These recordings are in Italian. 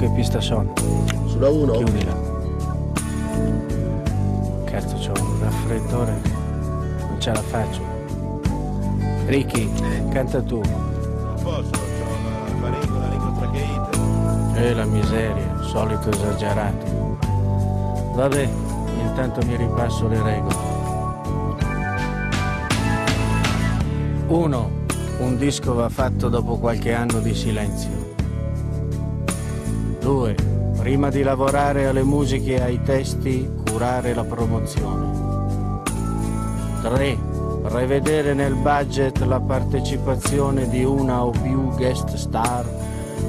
che pista sono? Sulla 1? Chiudila. Cazzo, c'ho un raffreddore, non ce la faccio. Ricky, canta tu. Non posso, c'ho la laringotracheite. La miseria, solito esagerato. Vabbè, intanto mi ripasso le regole. 1. Un disco va fatto dopo qualche anno di silenzio. 2. Prima di lavorare alle musiche e ai testi, curare la promozione. 3. Prevedere nel budget la partecipazione di una o più guest star,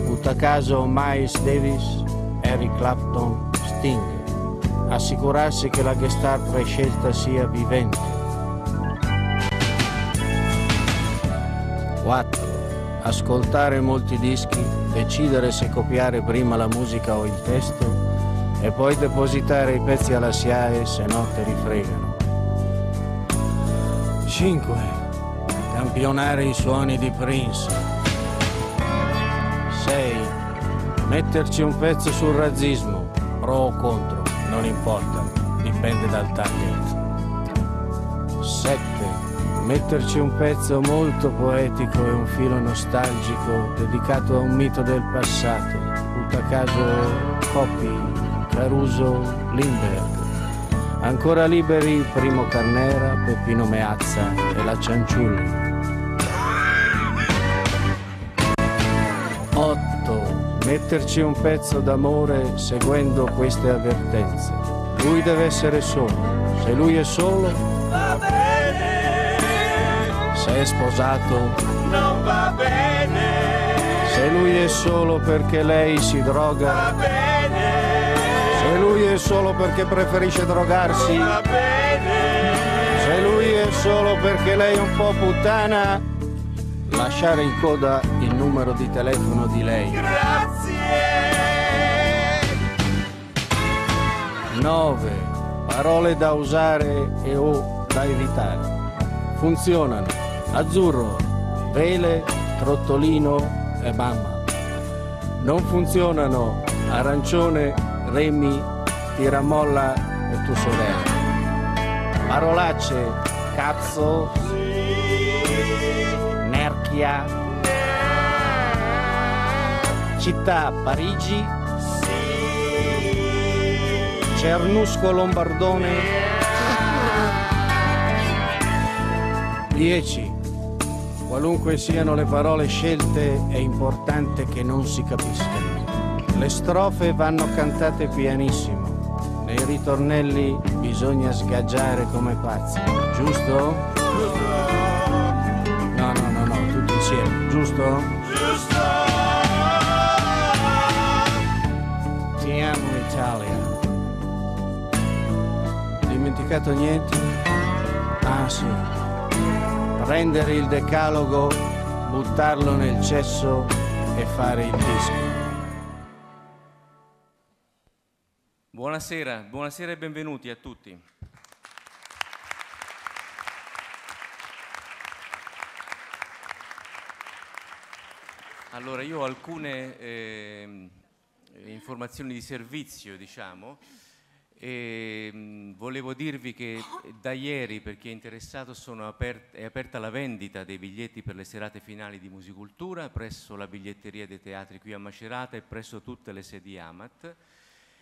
butta caso Miles Davis, Eric Clapton, Sting. Assicurarsi che la guest star prescelta sia vivente. 4. Ascoltare molti dischi, decidere se copiare prima la musica o il testo e poi depositare i pezzi alla SIAE, se no te li fregano. 5. Campionare i suoni di Prince. 6. Metterci un pezzo sul razzismo, pro o contro, non importa, dipende dal target. 7. Metterci un pezzo molto poetico e un filo nostalgico dedicato a un mito del passato, butta caso Coppi, Caruso, Lindbergh. Ancora liberi Primo Carnera, Peppino Meazza e la Cianciulli. 8. Metterci un pezzo d'amore seguendo queste avvertenze. Lui deve essere solo, se lui è solo Va bene, se è sposato, non va bene, se lui è solo perché lei si droga, va bene, se lui è solo perché preferisce drogarsi, va bene, se lui è solo perché lei è un po' puttana, lasciare in coda il numero di telefono di lei. grazie. 9. Parole da usare e o da evitare. Funzionano azzurro, vele, trottolino e mamma. Non funzionano arancione, remi, tiramolla e tua sorella. Parolacce, cazzo, nerchia, città, Parigi, Cernusco, Lombardone. 10. Qualunque siano le parole scelte, è importante che non si capiscano. Le strofe vanno cantate pianissimo. Nei ritornelli bisogna sgaggiare come pazzi. Giusto? No, tutti insieme. Giusto? Giusto. Ti amo Italia. Dimenticato niente? Ah sì. Prendere il decalogo, buttarlo nel cesso e fare il disco. Buonasera, buonasera e benvenuti a tutti. Allora, io ho alcune informazioni di servizio, diciamo. Volevo dirvi che da ieri, per chi è interessato, è aperta la vendita dei biglietti per le serate finali di Musicultura presso la biglietteria dei teatri qui a Macerata e presso tutte le sedi Amat.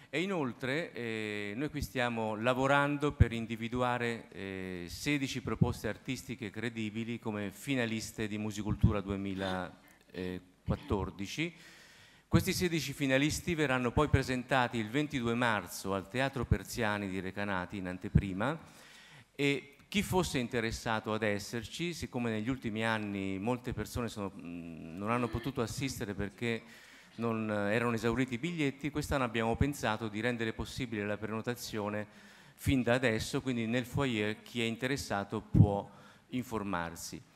E inoltre noi qui stiamo lavorando per individuare 16 proposte artistiche credibili come finaliste di Musicultura 2014. Questi 16 finalisti verranno poi presentati il 22 marzo al Teatro Persiani di Recanati in anteprima e chi fosse interessato ad esserci, siccome negli ultimi anni molte persone non hanno potuto assistere perché non erano esauriti i biglietti, quest'anno abbiamo pensato di rendere possibile la prenotazione fin da adesso, quindi nel foyer chi è interessato può informarsi.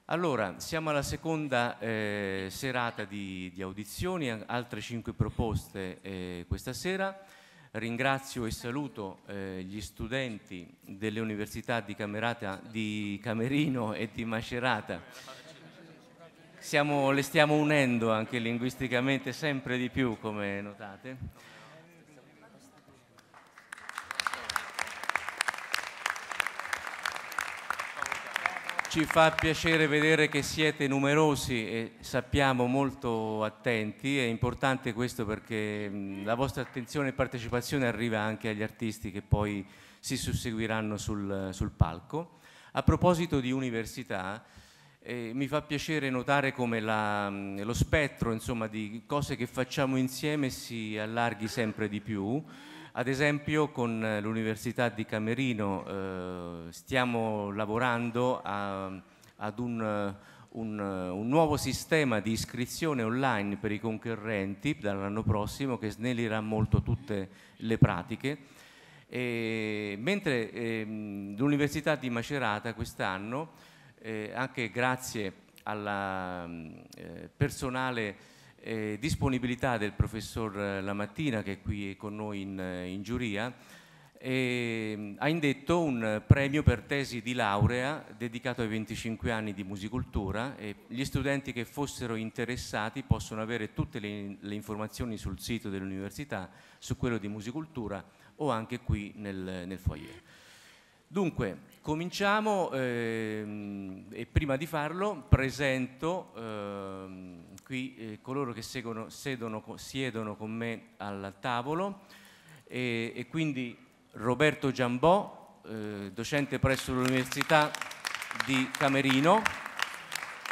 Allora, siamo alla seconda serata di audizioni, altre 5 proposte questa sera. Ringrazio e saluto gli studenti delle università di Camerino e di Macerata. le stiamo unendo anche linguisticamente sempre di più, come notate. Ci fa piacere vedere che siete numerosi e sappiamo molto attenti. È importante questo perché la vostra attenzione e partecipazione arriva anche agli artisti che poi si susseguiranno sul palco. A proposito di università, mi fa piacere notare come lo spettro, insomma, di cose che facciamo insieme si allarghi sempre di più. Ad esempio con l'Università di Camerino stiamo lavorando ad un nuovo sistema di iscrizione online per i concorrenti dall'anno prossimo che snellirà molto tutte le pratiche. Mentre l'Università di Macerata quest'anno, anche grazie alla personale disponibilità del professor Lamattina, che è qui con noi in giuria, ha indetto un premio per tesi di laurea dedicato ai 25 anni di musicultura, e gli studenti che fossero interessati possono avere tutte le informazioni sul sito dell'università, su quello di musicultura o anche qui nel foyer. Dunque, cominciamo e prima di farlo presento qui coloro che siedono con me al tavolo, e quindi Roberto Giambò, docente presso l'Università di Camerino,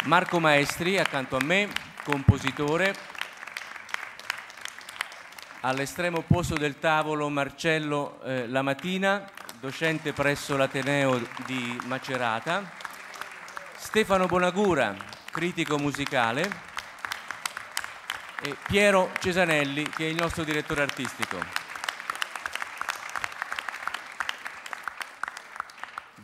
Marco Maestri accanto a me, compositore, all'estremo opposto del tavolo Marcello Lamattina, docente presso l'Ateneo di Macerata, Stefano Bonagura, critico musicale, e Piero Cesanelli, che è il nostro direttore artistico.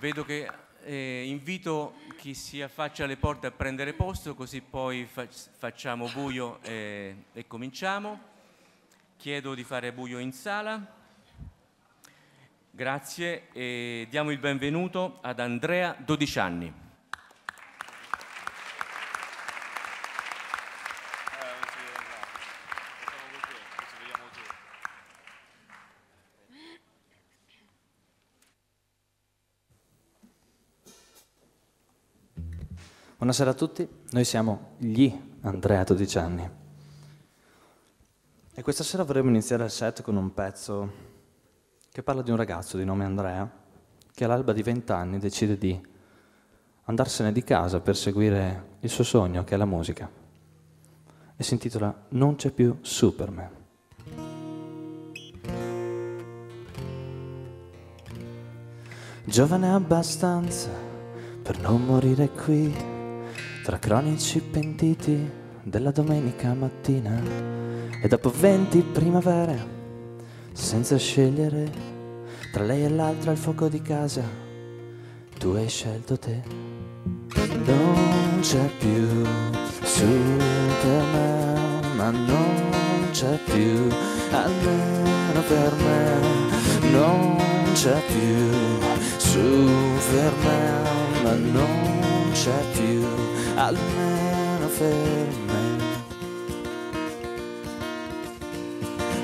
Vedo che invito chi si affaccia alle porte a prendere posto, così poi facciamo buio e cominciamo. Chiedo di fare buio in sala. Grazie, e diamo il benvenuto ad Andrea, 12 anni. Buonasera a tutti, noi siamo gli Andrea, 12 anni. E questa sera vorremmo iniziare il set con un pezzo che parla di un ragazzo di nome Andrea che all'alba di 20 anni decide di andarsene di casa per seguire il suo sogno, che è la musica. E si intitola Non c'è più Superman. Giovane abbastanza per non morire qui, tra cronici pentiti della domenica mattina, e dopo 20 primavere, senza scegliere tra lei e l'altra il fuoco di casa, tu hai scelto te. Non c'è più Superman, ma non c'è più, almeno per me. Non c'è più Superman, ma non c'è più, almeno per me.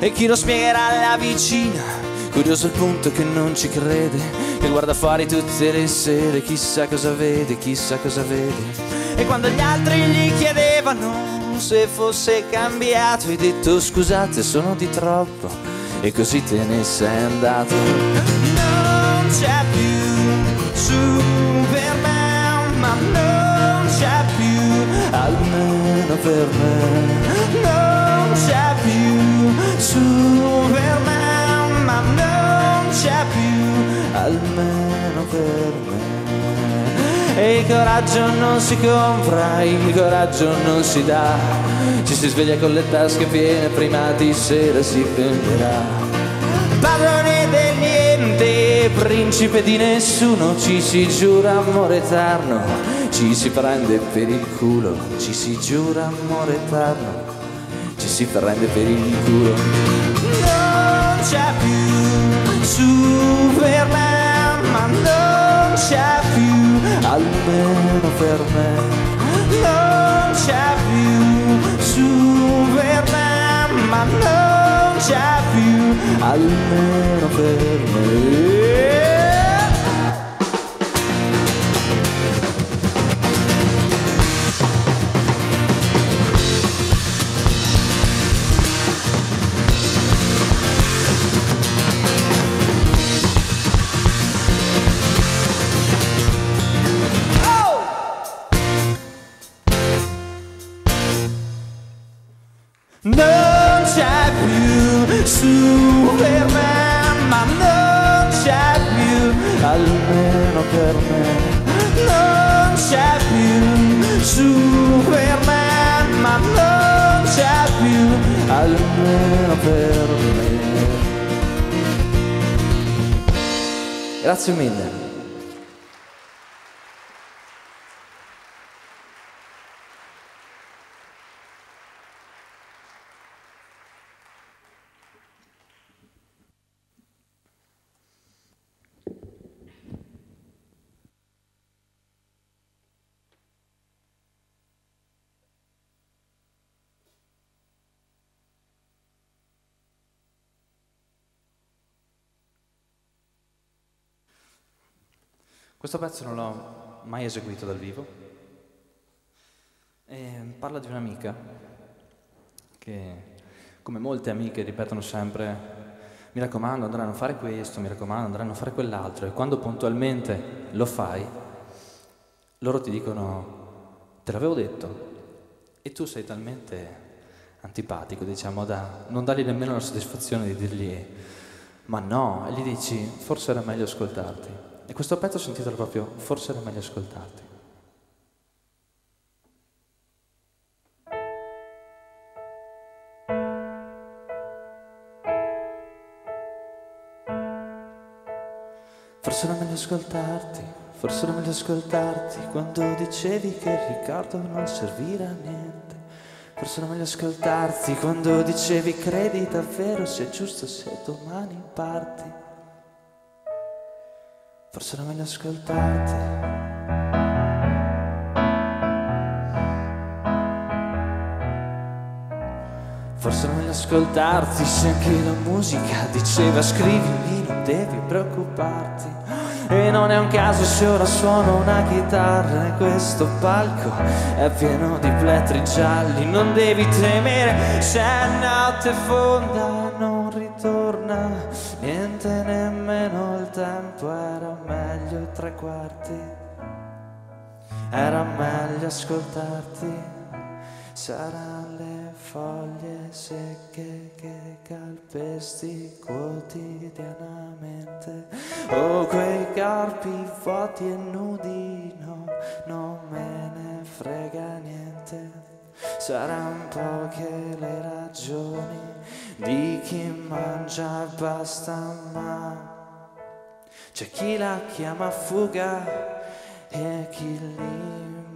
E chi lo spiegherà alla vicina, curioso al punto che non ci crede, che guarda fuori tutte le sere, chissà cosa vede, chissà cosa vede. E quando gli altri gli chiedevano se fosse cambiato, hai detto scusate, sono di troppo, e così te ne sei andato. Non c'è più Superman, ma non c'è più, almeno per me. Non c'è più Superman, ma non c'è più, almeno per me. E il coraggio non si compra, il coraggio non si dà, ci si sveglia con le tasche piene, prima di sera si prenderà. Padrone del niente, principe di nessuno, ci si giura amore eterno, ci si prende per il culo, ci si giura amore eterno, ci si prende per il culo. Non c'è più Superman, ma non c'è più, almeno per me. Non c'è più Superman, ma non c'è più, almeno per me. Non c'è più Superman, ma non c'è più, almeno per me. Non c'è più Superman, ma non c'è più, almeno per me. Grazie mille. Questo pezzo non l'ho mai eseguito dal vivo e parla di un'amica che, come molte amiche, ripetono sempre: mi raccomando, Andrea, non fare questo, mi raccomando, Andrea, non fare quell'altro, e quando puntualmente lo fai, loro ti dicono: te l'avevo detto, e tu sei talmente antipatico, diciamo, da non dargli nemmeno la soddisfazione di dirgli ma no, e gli dici: forse era meglio ascoltarti. E questo pezzo si intitola proprio Forse era meglio ascoltarti. Forse era meglio ascoltarti, forse era meglio ascoltarti quando dicevi che il ricordo non servirà a niente. Forse era meglio ascoltarti quando dicevi credi davvero sia giusto se domani parti. Forse era meglio ascoltarti. Forse era meglio ascoltarti se anche la musica diceva scrivimi, non devi preoccuparti. E non è un caso se ora suono una chitarra e questo palco è pieno di plettri gialli. Non devi temere se è notte fonda, non ritorna niente, nemmeno il tempo. Era meglio i 3/4, era meglio ascoltarti. Saranno le foglie secche che calpesti quotidianamente, o quei corpi vuoti e nudi, no, non me ne frega niente. Saranno poche le ragioni di chi mangia e basta, ma c'è chi la chiama fuga e chi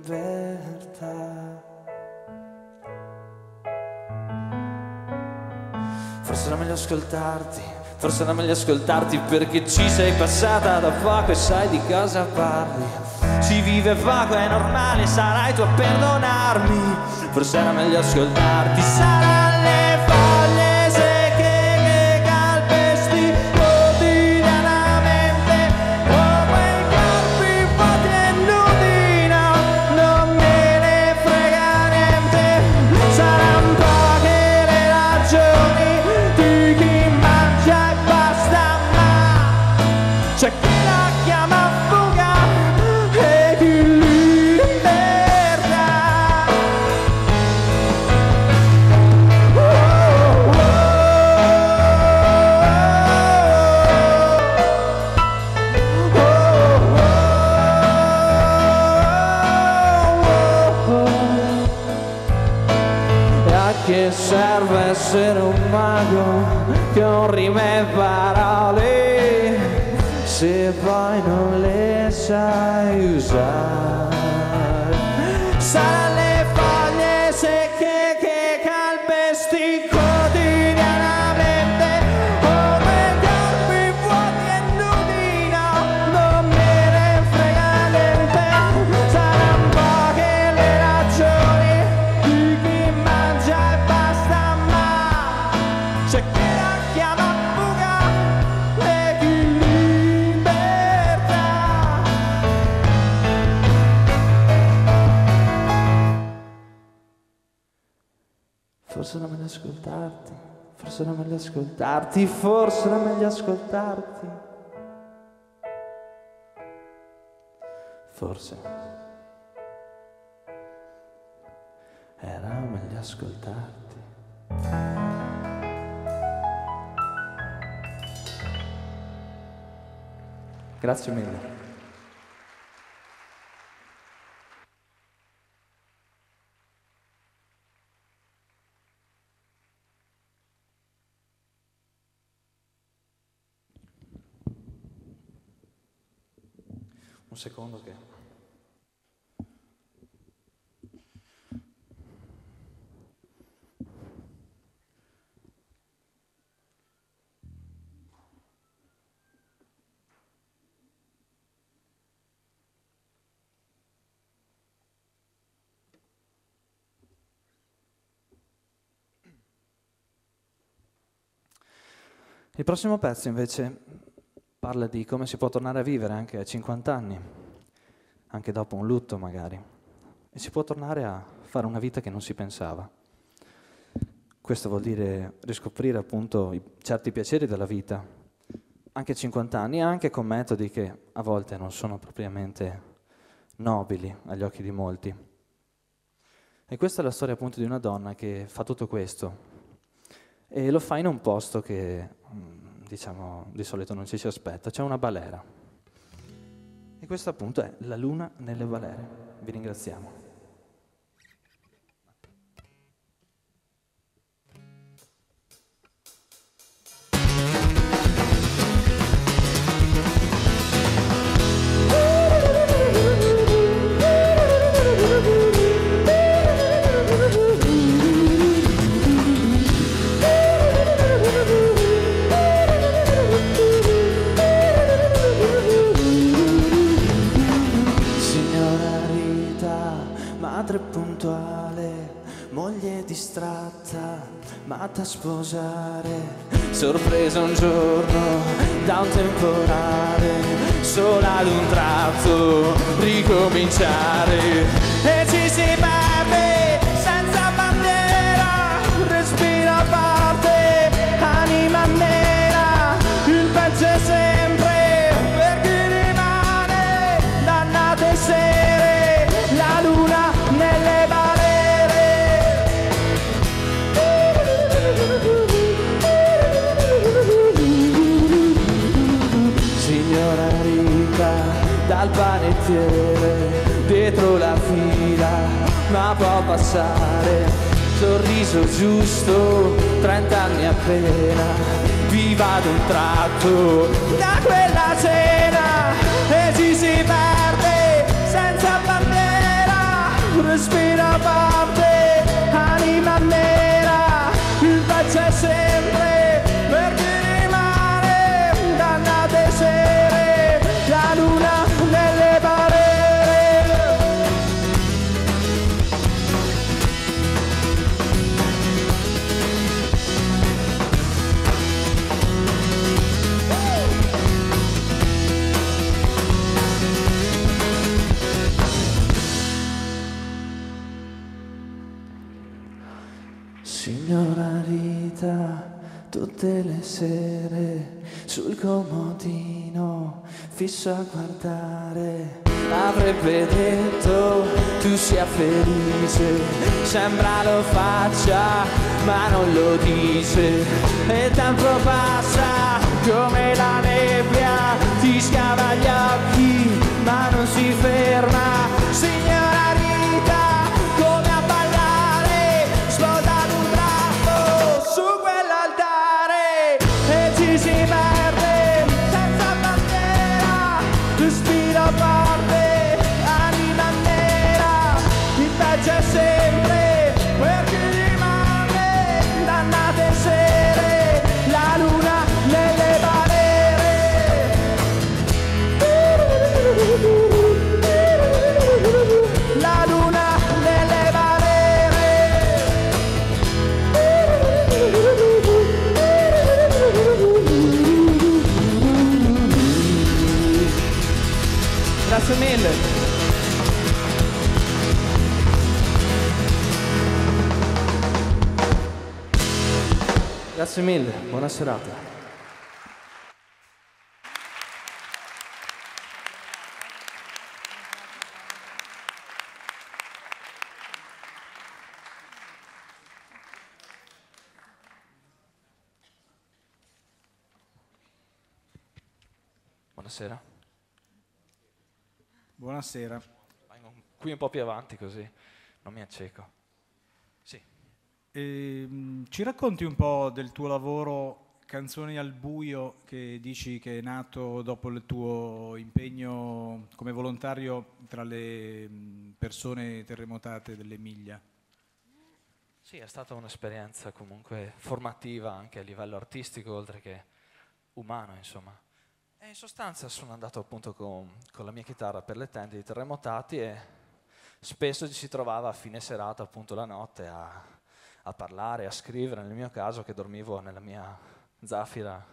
libertà. Forse era meglio ascoltarti, forse era meglio ascoltarti perché ci sei passata da poco e sai di cosa parli. Si vive poco, è normale, sarai tu a perdonarmi. Forse era meglio ascoltarti, saranno le foglie secche che calpesti quotidianamente, o quei corpi vuoti e nudi, no, non me ne frega niente. Saranno poche le ragioni di chi mangia e basta, ma c'è chi la chiama fuga e chi libertà. E a che serve essere un mago con rime e parole se poi non le sai usare? Saranno le foglie secche che calpesti quotidianamente, come corpi vuoti e nudi, no, non me ne frega niente. Saranno poche le ragioni ascoltarti, forse era meglio ascoltarti, forse era meglio ascoltarti. Forse era meglio ascoltarti. Grazie mille. Un secondo che... Il prossimo pezzo invece parla di come si può tornare a vivere anche a 50 anni, anche dopo un lutto magari, e si può tornare a fare una vita che non si pensava. Questo vuol dire riscoprire appunto certi piaceri della vita, anche a 50 anni, anche con metodi che a volte non sono propriamente nobili agli occhi di molti. E questa è la storia appunto di una donna che fa tutto questo, e lo fa in un posto che, diciamo, di solito non ci si aspetta. C'è una balera. E questa appunto è La luna nelle balere. Vi ringraziamo. Moglie distratta, matta a sposare, sorpresa un giorno da un temporale, sola ad un tratto ricominciare, e ci si perde senza bandiera, respiro a parte, anima nera, il peggio è sempre per chi rimane, dannate sere, la luna nelle balere. Signora ricca dal panettiere, dietro la fila, ma può passare, sorriso giusto, 30 anni appena, viva ad un tratto da quella cena, e ci si perde senza bandiera, respira a parte, anima nera, il peggio è sempre per chi rimane, dannate sere, la luna nelle balere. Signora Rita, tutte le sere sul comodino fisso a guardare, avrebbe detto tu sia felice, sembra lo faccia ma non lo dice, e il tempo passa come la nebbia, ti scava gli occhi ma non si ferma. Signora Rita, come a ballare, esploda ad un tratto su quell'altare, e ci si perde senza bandiera, respiro forte, anima nera, il peggio è sempre per chi rimane, dannate sere, la luna nelle balere. La luna nelle balere. Grazie mille. Grazie mille, buona serata. Buonasera. Buonasera. Qui un po' più avanti così non mi acceco. Sì. Ci racconti un po' del tuo lavoro Canzoni al buio, che dici che è nato dopo il tuo impegno come volontario tra le persone terremotate dell'Emilia? Sì, è stata un'esperienza comunque formativa anche a livello artistico oltre che umano, insomma. E in sostanza sono andato appunto con la mia chitarra per le tende di terremotati e spesso ci si trovava a fine serata, appunto la notte, a parlare, a scrivere. Nel mio caso che dormivo nella mia zaffira a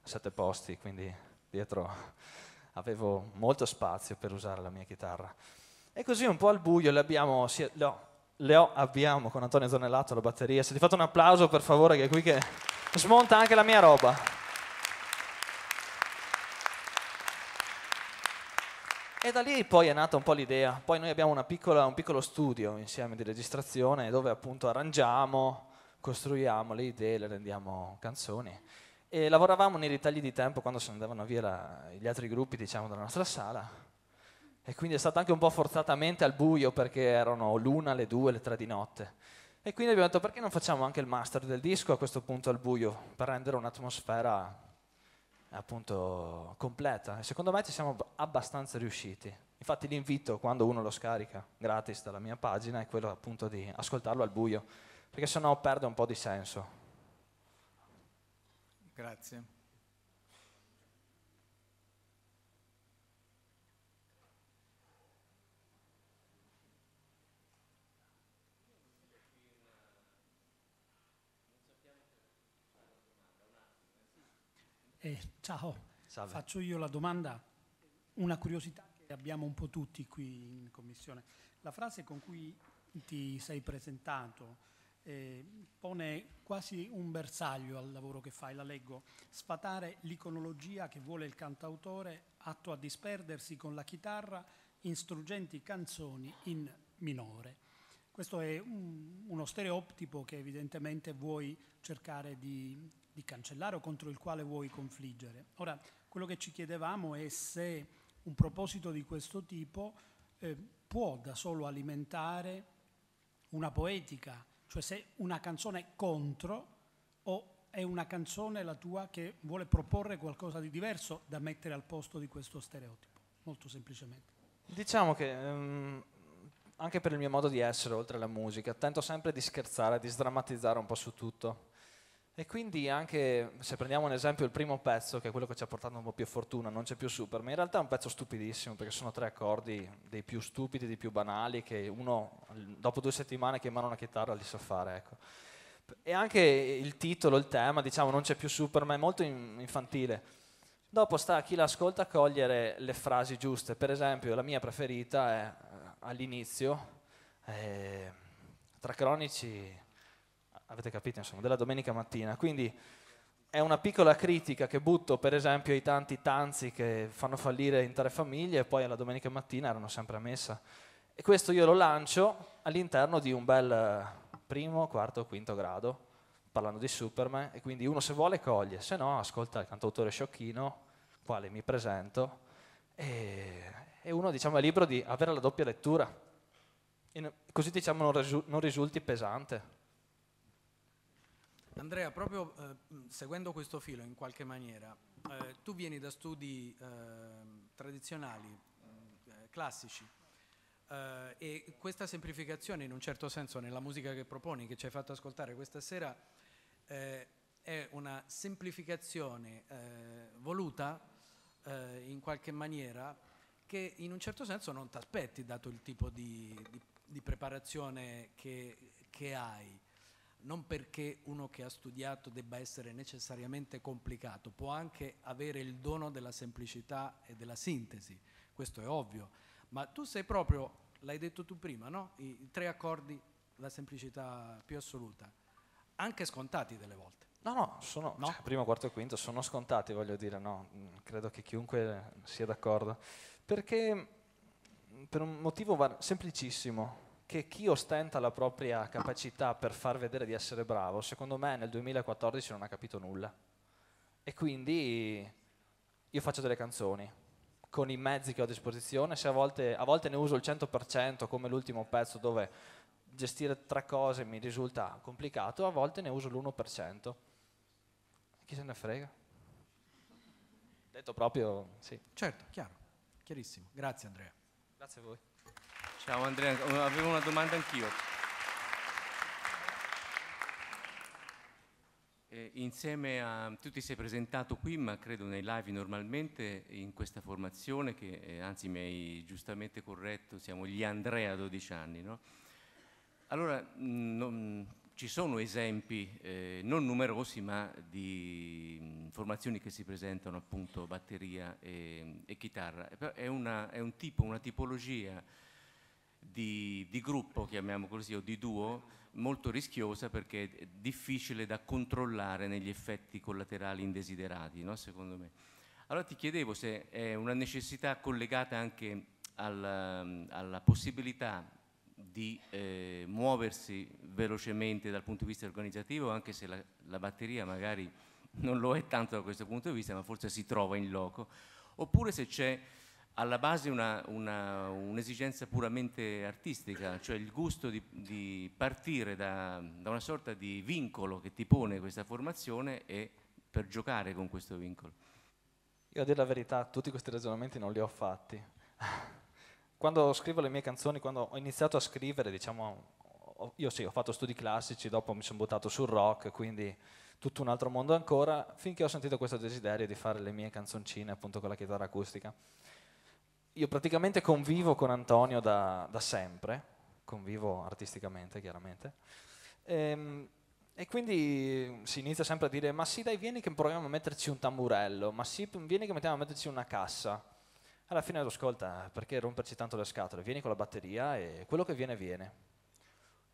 7 posti, quindi dietro avevo molto spazio per usare la mia chitarra. E così un po' al buio abbiamo con Antonio Zonellato alla batteria. Se ti fate un applauso per favore, che è qui che smonta anche la mia roba. E da lì poi è nata un po' l'idea. Poi noi abbiamo un piccolo studio insieme di registrazione dove appunto arrangiamo, costruiamo le idee, le rendiamo canzoni. E lavoravamo nei ritagli di tempo quando se ne andavano via gli altri gruppi, diciamo, dalla nostra sala. E quindi è stato anche un po' forzatamente al buio perché erano l'1, le 2, le 3 di notte. E quindi abbiamo detto perché non facciamo anche il master del disco a questo punto al buio per rendere un'atmosfera appunto completa, e secondo me ci siamo abbastanza riusciti. Infatti l'invito quando uno lo scarica gratis dalla mia pagina è quello appunto di ascoltarlo al buio, perché sennò perde un po' di senso. Grazie. Ciao, Salve. faccio io la domanda, una curiosità che abbiamo un po' tutti qui in commissione. La frase con cui ti sei presentato pone quasi un bersaglio al lavoro che fai, la leggo: sfatare l'iconologia che vuole il cantautore, atto a disperdersi con la chitarra in struggenti canzoni in minore. Questo è uno stereotipo che evidentemente vuoi cercare di cancellare o contro il quale vuoi confliggere. Ora, quello che ci chiedevamo è se un proposito di questo tipo può da solo alimentare una poetica, cioè se una canzone è contro o è una canzone la tua che vuole proporre qualcosa di diverso da mettere al posto di questo stereotipo, molto semplicemente. Diciamo che anche per il mio modo di essere, oltre alla musica, tento sempre di scherzare, di sdrammatizzare un po' su tutto. E quindi anche se prendiamo un esempio il primo pezzo, che è quello che ci ha portato un po' più fortuna, Non c'è più Superman, in realtà è un pezzo stupidissimo perché sono 3 accordi dei più stupidi, dei più banali, che uno dopo 2 settimane che in mano una chitarra li sa fare, ecco. E anche il titolo, il tema, diciamo Non c'è più Superman, è molto infantile. Dopo sta a chi l'ascolta a cogliere le frasi giuste. Per esempio la mia preferita è all'inizio, tra cronici, avete capito, insomma, della domenica mattina. Quindi è una piccola critica che butto, per esempio, ai tanti tanzi che fanno fallire intere famiglie e poi alla domenica mattina erano sempre a messa. E questo io lo lancio all'interno di un bel primo, quarto, quinto grado, parlando di Superman, e quindi uno se vuole coglie, se no ascolta il cantautore sciocchino, quale mi presento, e uno, diciamo, è libero di avere la doppia lettura, e così, diciamo, non risulti pesante. Andrea, proprio seguendo questo filo in qualche maniera, tu vieni da studi tradizionali, classici, e questa semplificazione in un certo senso nella musica che proponi, che ci hai fatto ascoltare questa sera, è una semplificazione voluta in qualche maniera che in un certo senso non ti aspetti dato il tipo di preparazione che hai. Non perché uno che ha studiato debba essere necessariamente complicato, può anche avere il dono della semplicità e della sintesi, questo è ovvio, ma tu sei proprio, l'hai detto tu prima, no? I 3 accordi, la semplicità più assoluta, anche scontati delle volte. No, sono, No? cioè, primo, quarto e quinto sono scontati, voglio dire, no, credo che chiunque sia d'accordo. Perché per un motivo semplicissimo, che chi ostenta la propria capacità per far vedere di essere bravo, secondo me nel 2014 non ha capito nulla. E quindi io faccio delle canzoni con i mezzi che ho a disposizione, se a volte ne uso il 100% come l'ultimo pezzo dove gestire 3 cose mi risulta complicato, a volte ne uso l'1%. Chi se ne frega? Detto proprio, sì. Certo, chiaro, chiarissimo. Grazie Andrea. Grazie a voi. Ciao Andrea, avevo una domanda anch'io. Insieme a... Tu ti sei presentato qui, ma credo nei live normalmente, in questa formazione che anzi mi hai giustamente corretto, siamo gli Andrea 12 anni, no? Allora, ci sono esempi, non numerosi, ma di formazioni che si presentano appunto batteria e chitarra. Però è un tipo, una tipologia di gruppo, chiamiamo così, o di duo, molto rischiosa perché è difficile da controllare negli effetti collaterali indesiderati, no? Secondo me. Allora ti chiedevo se è una necessità collegata anche alla possibilità di muoversi velocemente dal punto di vista organizzativo, anche se la batteria magari non lo è tanto da questo punto di vista, ma forse si trova in loco, oppure se c'è alla base un'esigenza puramente artistica, cioè il gusto di partire da una sorta di vincolo che ti pone questa formazione e per giocare con questo vincolo. Io a dire la verità, tutti questi ragionamenti non li ho fatti. Quando scrivo le mie canzoni, quando ho iniziato a scrivere, diciamo, io sì, ho fatto studi classici, dopo mi sono buttato sul rock, quindi tutto un altro mondo ancora, finché ho sentito questo desiderio di fare le mie canzoncine appunto con la chitarra acustica. Io praticamente convivo con Antonio da sempre, convivo artisticamente chiaramente, e quindi si inizia sempre a dire ma sì dai vieni che proviamo a metterci un tamburello, ma sì vieni che mettiamo a metterci una cassa. Alla fine ascolta, perché romperci tanto le scatole, vieni con la batteria e quello che viene viene.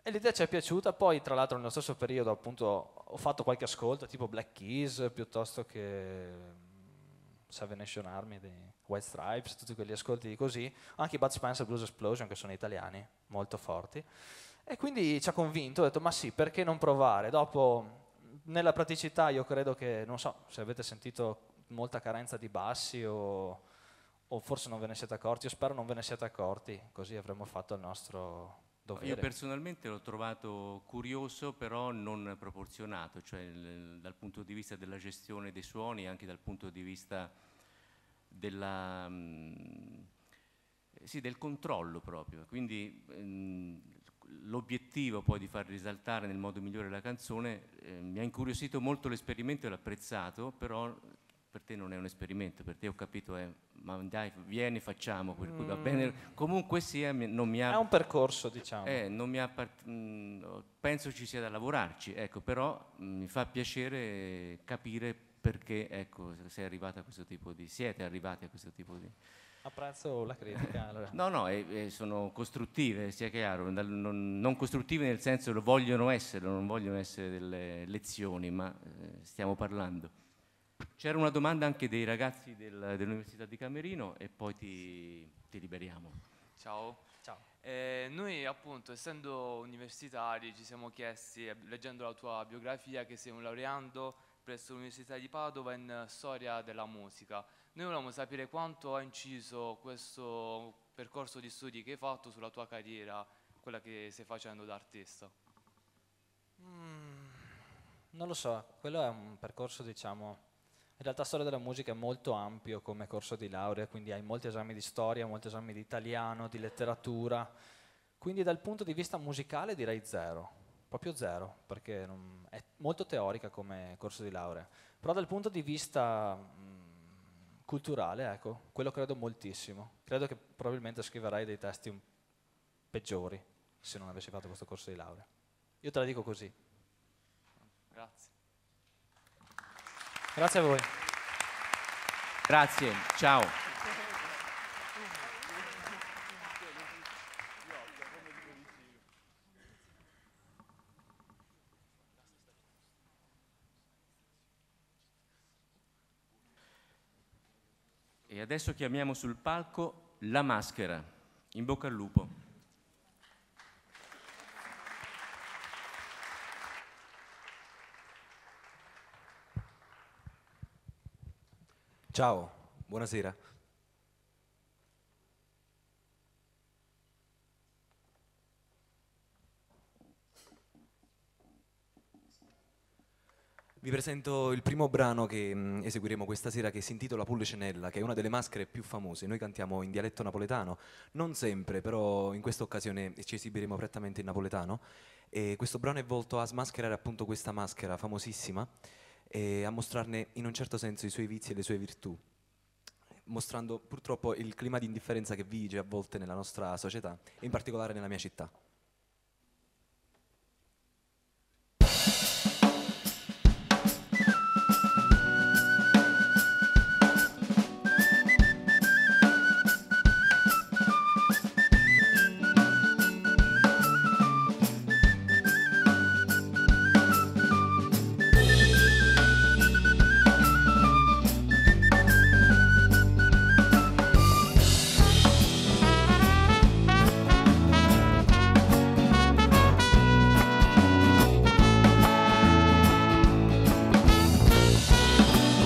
E l'idea ci è piaciuta, poi tra l'altro nello stesso periodo appunto ho fatto qualche ascolto tipo Black Keys piuttosto che Seven Nation Army dei White Stripes, tutti quegli ascolti così, anche i Bud Spencer Blues Explosion che sono italiani, molto forti. E quindi ci ha convinto, ho detto ma sì, perché non provare? Dopo nella praticità io credo che, non so se avete sentito molta carenza di bassi o forse non ve ne siete accorti, io spero non ve ne siate accorti, così avremo fatto il nostro dovere. Io personalmente l'ho trovato curioso, però non proporzionato, cioè dal punto di vista della gestione dei suoni, anche dal punto di vista del controllo proprio. Quindi l'obiettivo poi di far risaltare nel modo migliore la canzone mi ha incuriosito molto l'esperimento e l'ho apprezzato, però per te non è un esperimento, per te ho capito ma dai vieni facciamo, per cui va bene, comunque sia non mi ha... È un percorso diciamo. Non mi ha penso ci sia da lavorarci, ecco, però mi fa piacere capire perché ecco, siete arrivati a questo tipo di... Apprezzo la critica. Allora. No, sono costruttive, sia chiaro, non costruttive nel senso che vogliono essere, non vogliono essere delle lezioni, ma stiamo parlando. C'era una domanda anche dei ragazzi dell'Università di Camerino e poi ti liberiamo. Ciao. Ciao. Noi appunto essendo universitari ci siamo chiesti, leggendo la tua biografia, che sei un laureando presso l'Università di Padova in storia della musica. Noi volevamo sapere quanto ha inciso questo percorso di studi che hai fatto sulla tua carriera, quella che stai facendo da artista. Non lo so, quello è un percorso diciamo... In realtà storia della musica è molto ampio come corso di laurea, quindi hai molti esami di storia, molti esami di italiano, di letteratura, quindi dal punto di vista musicale direi zero, proprio zero, perché è molto teorica come corso di laurea, però dal punto di vista culturale, ecco, quello credo moltissimo, credo che probabilmente scriverai dei testi peggiori se non avessi fatto questo corso di laurea. Io te la dico così. Grazie. Grazie a voi. Grazie, ciao. Adesso chiamiamo sul palco La Maschera. In bocca al lupo. Ciao, buonasera. Vi presento il primo brano che eseguiremo questa sera, che si intitola Pulcinella, che è una delle maschere più famose. Noi cantiamo in dialetto napoletano, non sempre, però in questa occasione ci esibiremo prettamente in napoletano. E questo brano è volto a smascherare appunto questa maschera famosissima e a mostrarne in un certo senso i suoi vizi e le sue virtù, mostrando purtroppo il clima di indifferenza che vige a volte nella nostra società e in particolare nella mia città.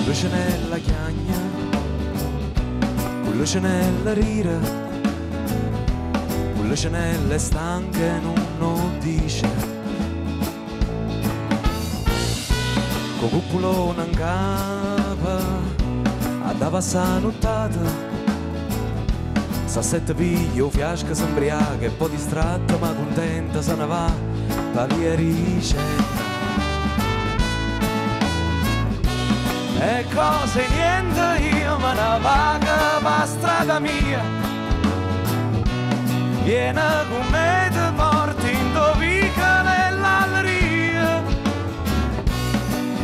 Pulcinella chiagna, Pulcinella rira, Pulcinella è stanca e non lo dice. Con cupulone in capa, andava a nottata, sa sette piglio, fiasca s'imbriaca e poi distratta ma contenta se ne va, pa via ricetta. E cose niente, io me ne vaga pa strada mia, viene con me te porti in dovica nell'alleria,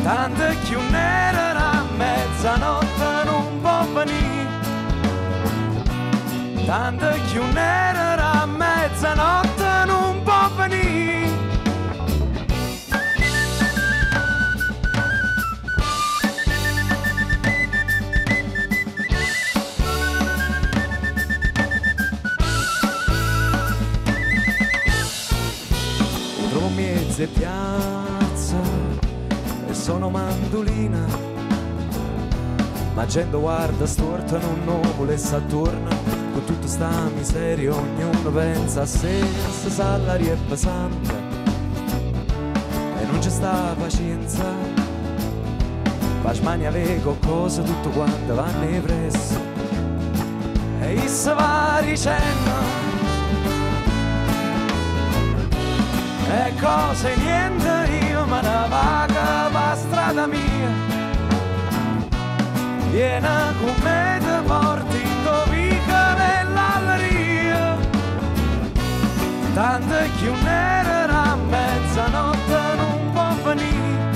tante più nere a mezzanotte non può venire, tante più nere a mezzanotte non può venire. Mezze piazza e sono mandolina, ma gente guarda storta non nuvole e s'attorna, con tutta sta miseria ognuno pensa a sé, se sa l'aria è pesante e non c'è sta pazienza, ma smani ave qualcosa tutto quanto vanno presso e se va dicendo e cose niente, io me ne vaga pa strada mia, viene con me te porti in dovica nell'alleria, tante più nere a mezzanotte non può venire,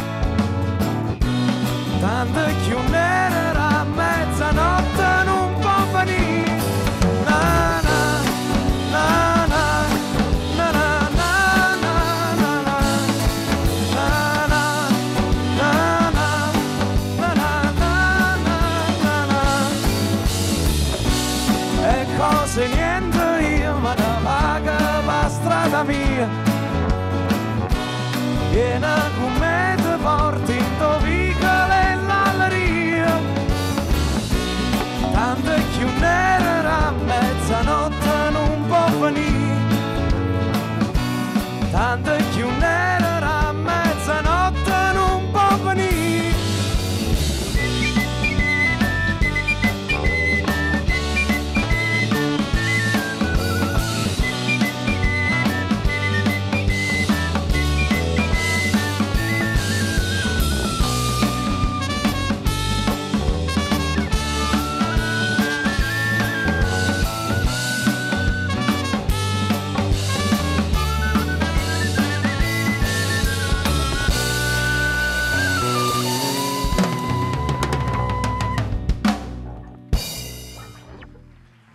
tante più nere a mezzanotte non può venire. Na, na, na, na, na, na. Cose niente, io me ne vaga pa strada mia, viene con me te porti in dovica nell'alleria, tante più nere a mezzanotte non può venire, tante più nere a mezzanotte non può venire.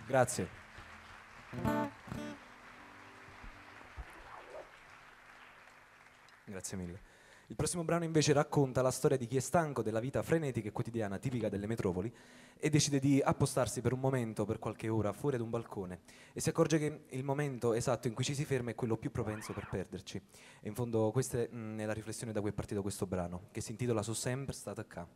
Grazie. Grazie mille. Il prossimo brano invece racconta la storia di chi è stanco della vita frenetica e quotidiana tipica delle metropoli e decide di appostarsi per un momento, per qualche ora, fuori ad un balcone e si accorge che il momento esatto in cui ci si ferma è quello più propenso per perderci. E in fondo questa è la riflessione da cui è partito questo brano, che si intitola So sempre stata qua.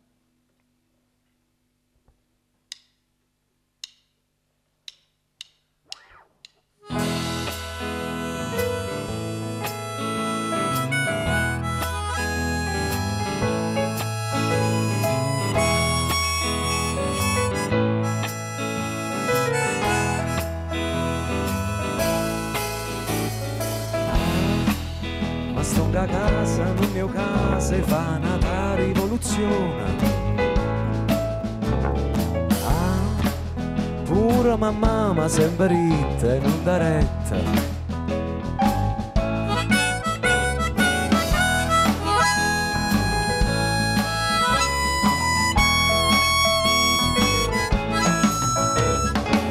Stonga casa, nel mio caso, e fa una rivoluzione. Pure mamma ma sempre ritta e non da retta.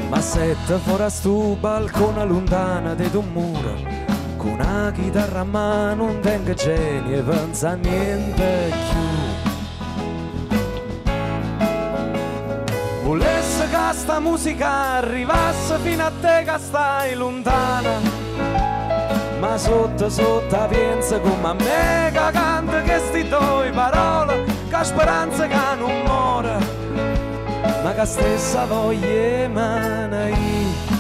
Ma sette fuori a stu balcone lontana di un muro, con una chitarra a mano, non tengo geni e pensa a niente più. Volesse che sta musica arrivasse fino a te che stai lontana, ma sotto sotto pensa come a me che canta che sti tue parole, che speranza che non muore, ma che stessa voglia emana io.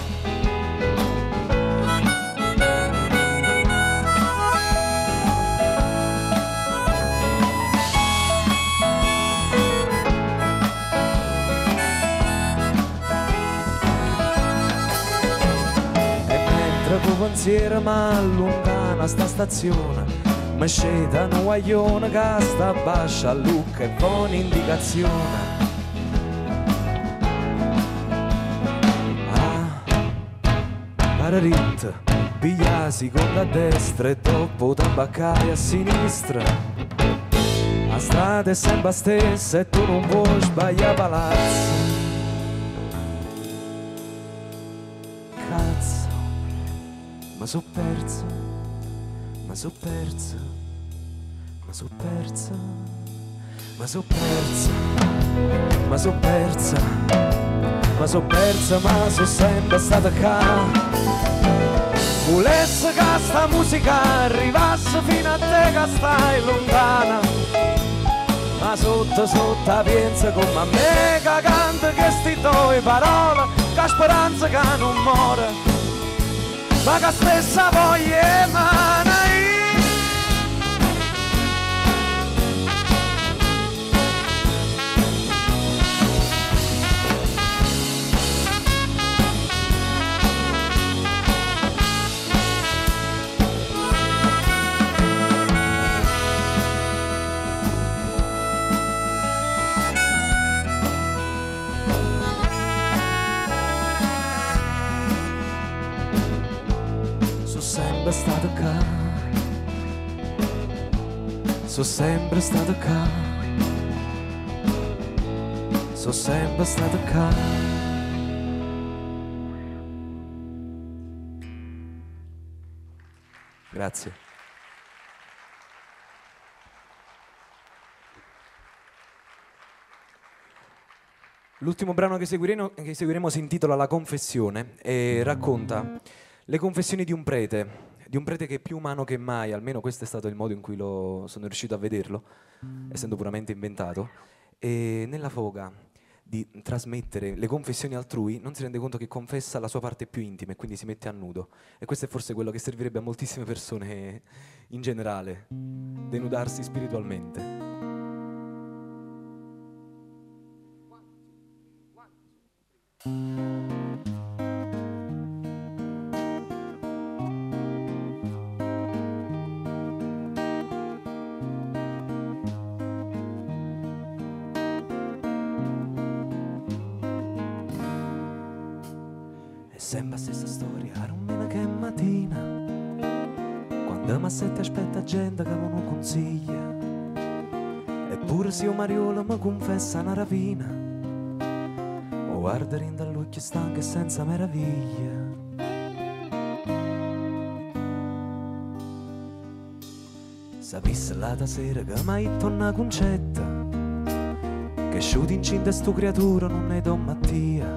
Pensiero ma allontana sta stazione, mi scende un guaglione che sta bascia a Lucca e buona indicazione. Pararit, piglia seconda a destra e dopo tabaccare a sinistra. La strada è sempre la stessa e tu non puoi sbagliare palazzo. Ma so persa, ma so persa, ma so persa, ma so persa, ma so persa, ma so persa, ma so sempre stata qua. Volesse che sta musica arrivasse fino a te che stai lontana, ma sotto sotto pensa come a me che canta che sti tue parole, che speranza che non muore, ma che stessa voglia emana io. Stato qua, so sempre stato qua, so sempre stato qua. Grazie. L'ultimo brano che seguiremo si intitola La confessione e racconta le confessioni di un prete che è più umano che mai, almeno questo è stato il modo in cui sono riuscito a vederlo, essendo puramente inventato, e nella foga di trasmettere le confessioni altrui non si rende conto che confessa la sua parte più intima e quindi si mette a nudo. E questo è forse quello che servirebbe a moltissime persone in generale, denudarsi spiritualmente. Sempre la stessa storia, non meno che mattina, quando mi sette aspetta gente che non consiglia, eppure se io Mariola mi confessa una rapina, mi guarda in dall'occhio stanco e senza meraviglia. Sapesse l'altra sera che m'hai detto una concetta, che sciuti incinta stu creatura non è Don Mattia,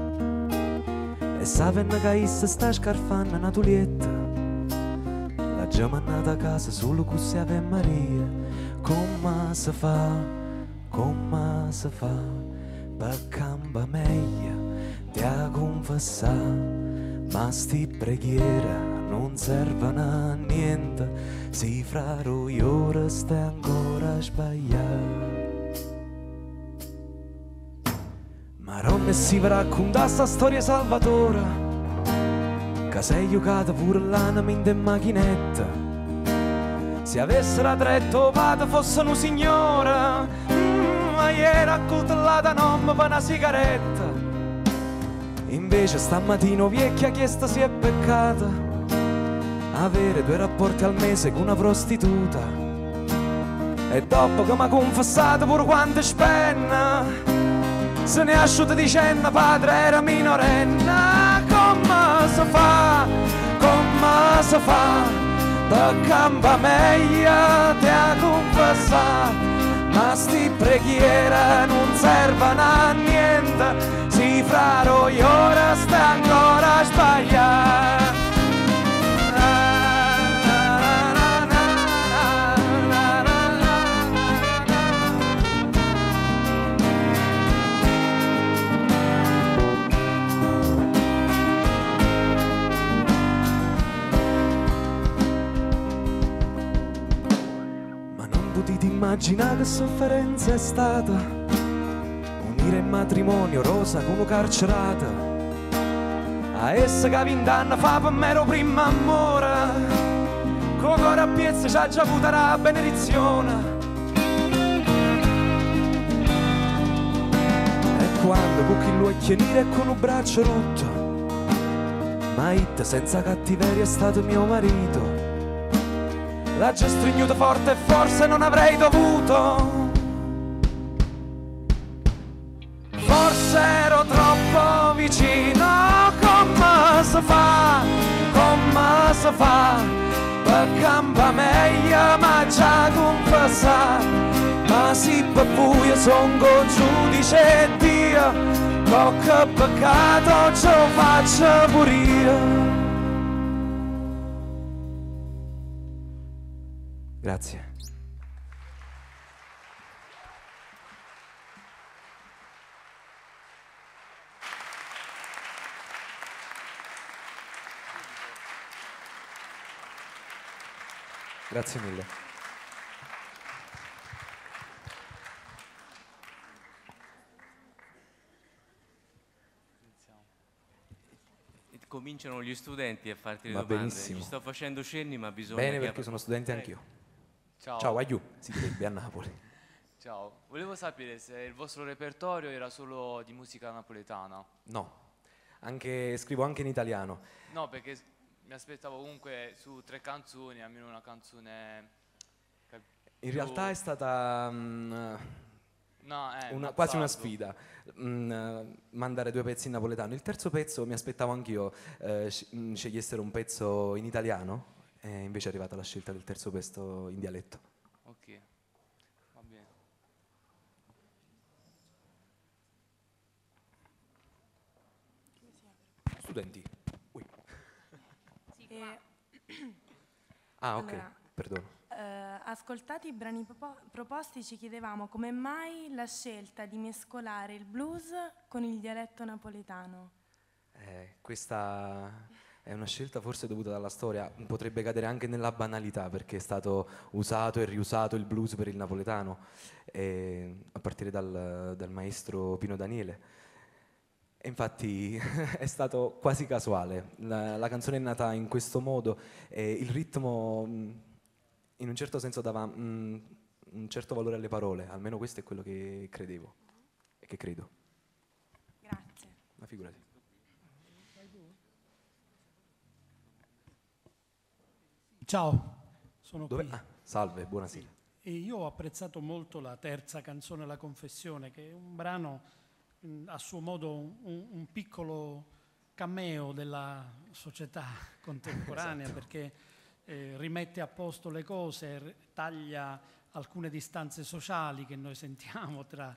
e sapendo che issa sta scarfando una tulietta, l'ha già mandata a casa solo con se Ave Maria. Come si fa per campa meglio ti a confessare, ma sti preghiera non servono a niente, si fraro io ora stai ancora a sbagliare. Ma non si va a raccontare sta storia salvatora, che sei giocata pure l'anima in macchinetta. Se avessero tretto vada fosse una signora, ma ieri accoltellata non mi fa una sigaretta. Invece stamattina vecchia chiesta si è peccata avere 2 rapporti al mese con una prostituta, e dopo che mi ha confessato pure quanto spenna se ne è asciutta dicendo padre era minorenne. Come si fa per campa meglio ti a confessare, ma sti preghiere non servono a niente, si fraro io ora sta ancora a sbagliare. Potete immaginare che sofferenza è stata unire in matrimonio Rosa con una carcerata, a essa che 20 anni fa per me ero primo amore, con cuore a piezza ci ha già avuto la benedizione. E quando con chi lo è chienire e con un braccio rotto, ma it senza cattiveria è stato mio marito, l'ha già stringuto forte e forse non avrei dovuto. Forse ero troppo vicino. Come si fa per campa meglio ma già confessa, ma sì per buio son con giudice e Dio, qualche peccato ce lo faccio pure io. Grazie. Grazie mille. Cominciano gli studenti a farti le Va domande. benissimo. Ci sto facendo cenni, ma bisogna Bene, che perché sono studente anch'io. Ciao. Ciao, aiù, si direbbe a Napoli. Ciao, volevo sapere se il vostro repertorio era solo di musica napoletana. No, scrivo anche in italiano. No, perché mi aspettavo comunque su 3 canzoni, almeno una canzone... In realtà è stata quasi una sfida, mandare 2 pezzi in napoletano. Il terzo pezzo mi aspettavo anch'io scegliessero un pezzo in italiano, e invece è arrivata la scelta del terzo pezzo in dialetto. Ok, va bene. Studenti. Ui. E... Ah, ok, allora, perdono. Ascoltati i brani proposti, ci chiedevamo come mai la scelta di mescolare il blues con il dialetto napoletano. Questa è una scelta forse dovuta dalla storia, potrebbe cadere anche nella banalità, perché è stato usato e riusato il blues per il napoletano, a partire dal maestro Pino Daniele. E infatti è stato quasi casuale, la canzone è nata in questo modo e il ritmo in un certo senso dava un certo valore alle parole, almeno questo è quello che credevo e che credo. Grazie. Ma figurati. Ciao, sono qui. Salve, buonasera. E io ho apprezzato molto la terza canzone, La Confessione, che è un brano a suo modo un piccolo cameo della società contemporanea, Esatto. perché rimette a posto le cose, taglia alcune distanze sociali che noi sentiamo tra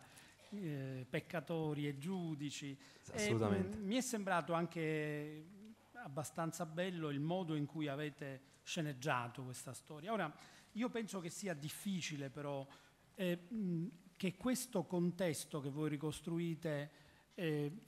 peccatori e giudici. Assolutamente. Mi è sembrato anche abbastanza bello il modo in cui avete sceneggiato questa storia. Ora, io penso che sia difficile però che questo contesto che voi ricostruite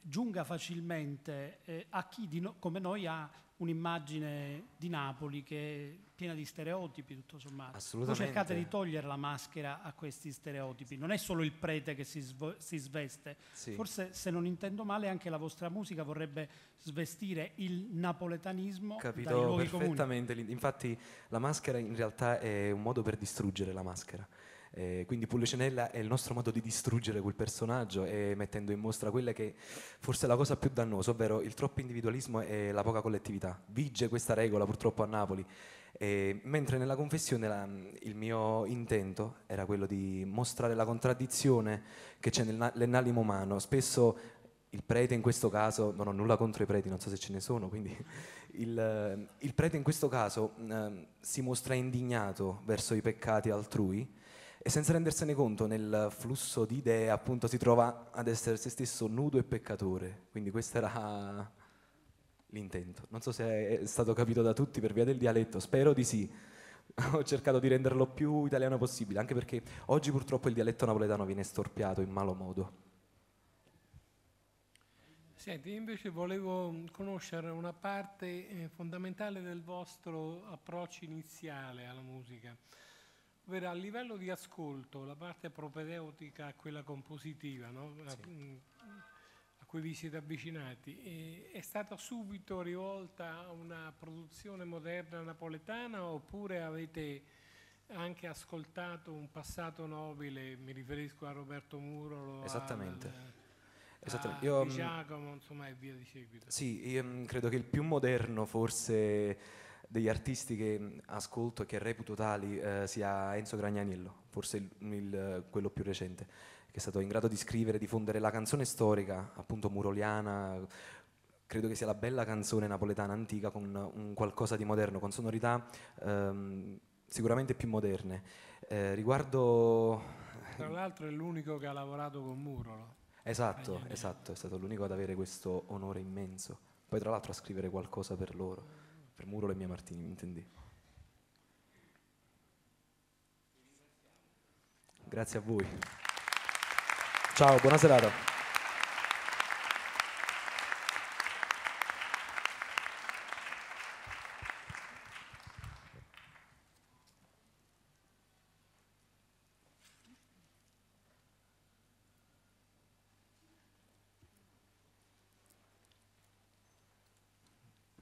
giunga facilmente a chi come noi ha un'immagine di Napoli che è piena di stereotipi, tutto sommato. Voi cercate di togliere la maschera a questi stereotipi. Non è solo il prete che si sveste. Sì. Forse, se non intendo male, anche la vostra musica vorrebbe svestire il napoletanismo dai luoghi perfettamente. comuni. Infatti la maschera in realtà è un modo per distruggere la maschera. Quindi Pulcinella è il nostro modo di distruggere quel personaggio e mettendo in mostra quella che forse è la cosa più dannosa, ovvero il troppo individualismo e la poca collettività. Vige questa regola purtroppo a Napoli, mentre nella confessione il mio intento era quello di mostrare la contraddizione che c'è nell'animo umano. Spesso il prete in questo caso, non ho nulla contro i preti, non so se ce ne sono, quindi il prete in questo caso si mostra indignato verso i peccati altrui e senza rendersene conto nel flusso di idee appunto si trova ad essere se stesso nudo e peccatore. Quindi questo era l'intento. Non so se è stato capito da tutti per via del dialetto, spero di sì. Ho cercato di renderlo più italiano possibile, anche perché oggi purtroppo il dialetto napoletano viene storpiato in malo modo. Senti, invece volevo conoscere una parte fondamentale del vostro approccio iniziale alla musica, ovvero a livello di ascolto, la parte propedeutica a quella compositiva, no? Sì. A cui vi siete avvicinati, è stata subito rivolta a una produzione moderna napoletana oppure avete anche ascoltato un passato nobile, mi riferisco a Roberto Murolo, Esattamente. Di Giacomo, insomma, e via di seguito? Sì, io credo che il più moderno forse degli artisti che ascolto e che reputo tali sia Enzo Gragnaniello, forse quello più recente, che è stato in grado di scrivere, diffondere la canzone storica, appunto muroliana. Credo che sia la bella canzone napoletana antica con un qualcosa di moderno, con sonorità sicuramente più moderne. Riguardo... Tra l'altro è l'unico che ha lavorato con Murolo. Esatto, è stato l'unico ad avere questo onore immenso. Poi tra l'altro a scrivere qualcosa per loro, per Murolo e Mia Martini, mi intendi? Grazie a voi. Ciao, buona serata.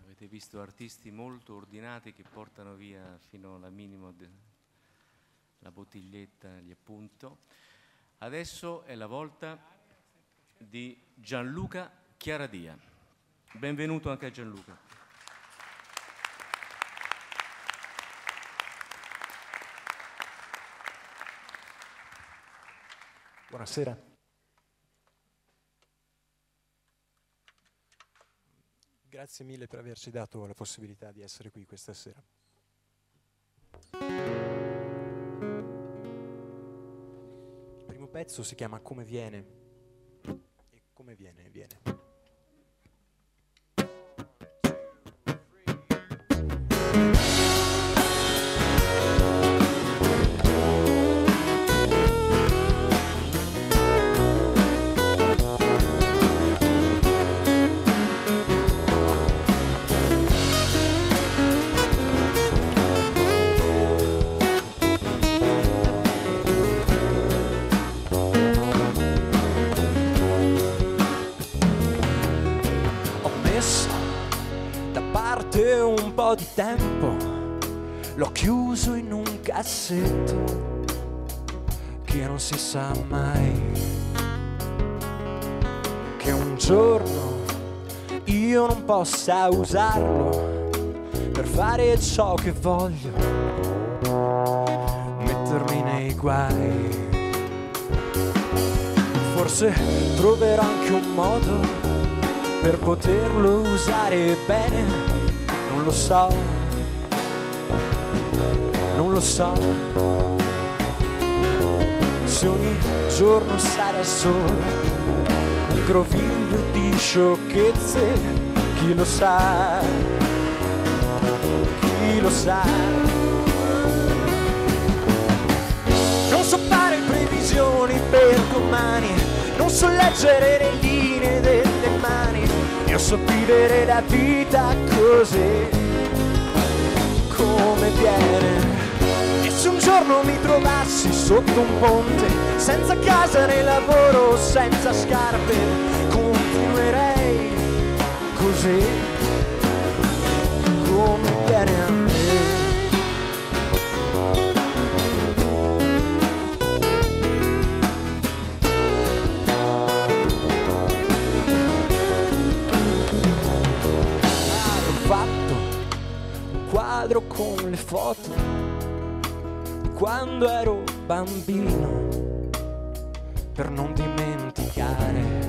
Avete visto artisti molto ordinati che portano via fino alla minima la bottiglietta, gli appunto. Adesso è la volta di Gianluca Chiaradia. Benvenuto anche a Gianluca. Buonasera. Grazie mille per averci dato la possibilità di essere qui questa sera. Il primo pezzo si chiama Come viene e come viene, viene. Un po' di tempo l'ho chiuso in un cassetto che non si sa mai che un giorno io non possa usarlo per fare ciò che voglio, mettermi nei guai. Forse troverò anche un modo per poterlo usare bene, non lo so, non lo so se ogni giorno sarà solo un groviglio di sciocchezze, chi lo sa, chi lo sa. Non so fare previsioni per domani, non so leggere le linee delle mani, io so vivere la vita così come viene. E se un giorno mi trovassi sotto un ponte, senza casa né lavoro, senza scarpe, continuerei così come viene a me. Quadro con le foto quando ero bambino per non dimenticare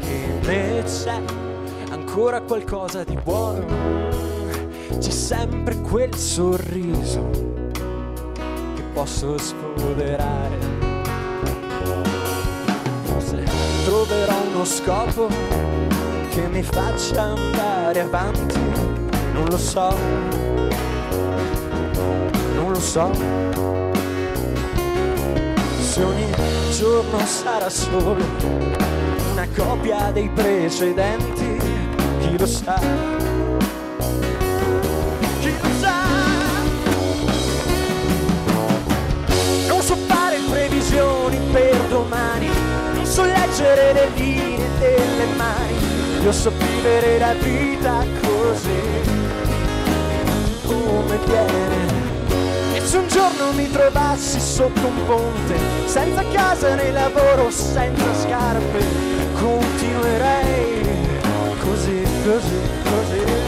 che ne c'è ancora qualcosa di buono, c'è sempre quel sorriso che posso sfoderare. Forse troverò uno scopo che mi faccia andare avanti, non lo so, non lo so, se ogni giorno sarà solo una copia dei precedenti, chi lo sa, chi lo sa. Non so fare previsioni per domani, non so leggere le linee delle mani, io so vivere la vita così come viene. E se un giorno mi trovassi sotto un ponte, senza casa né lavoro, senza scarpe, continuerei così, così, così.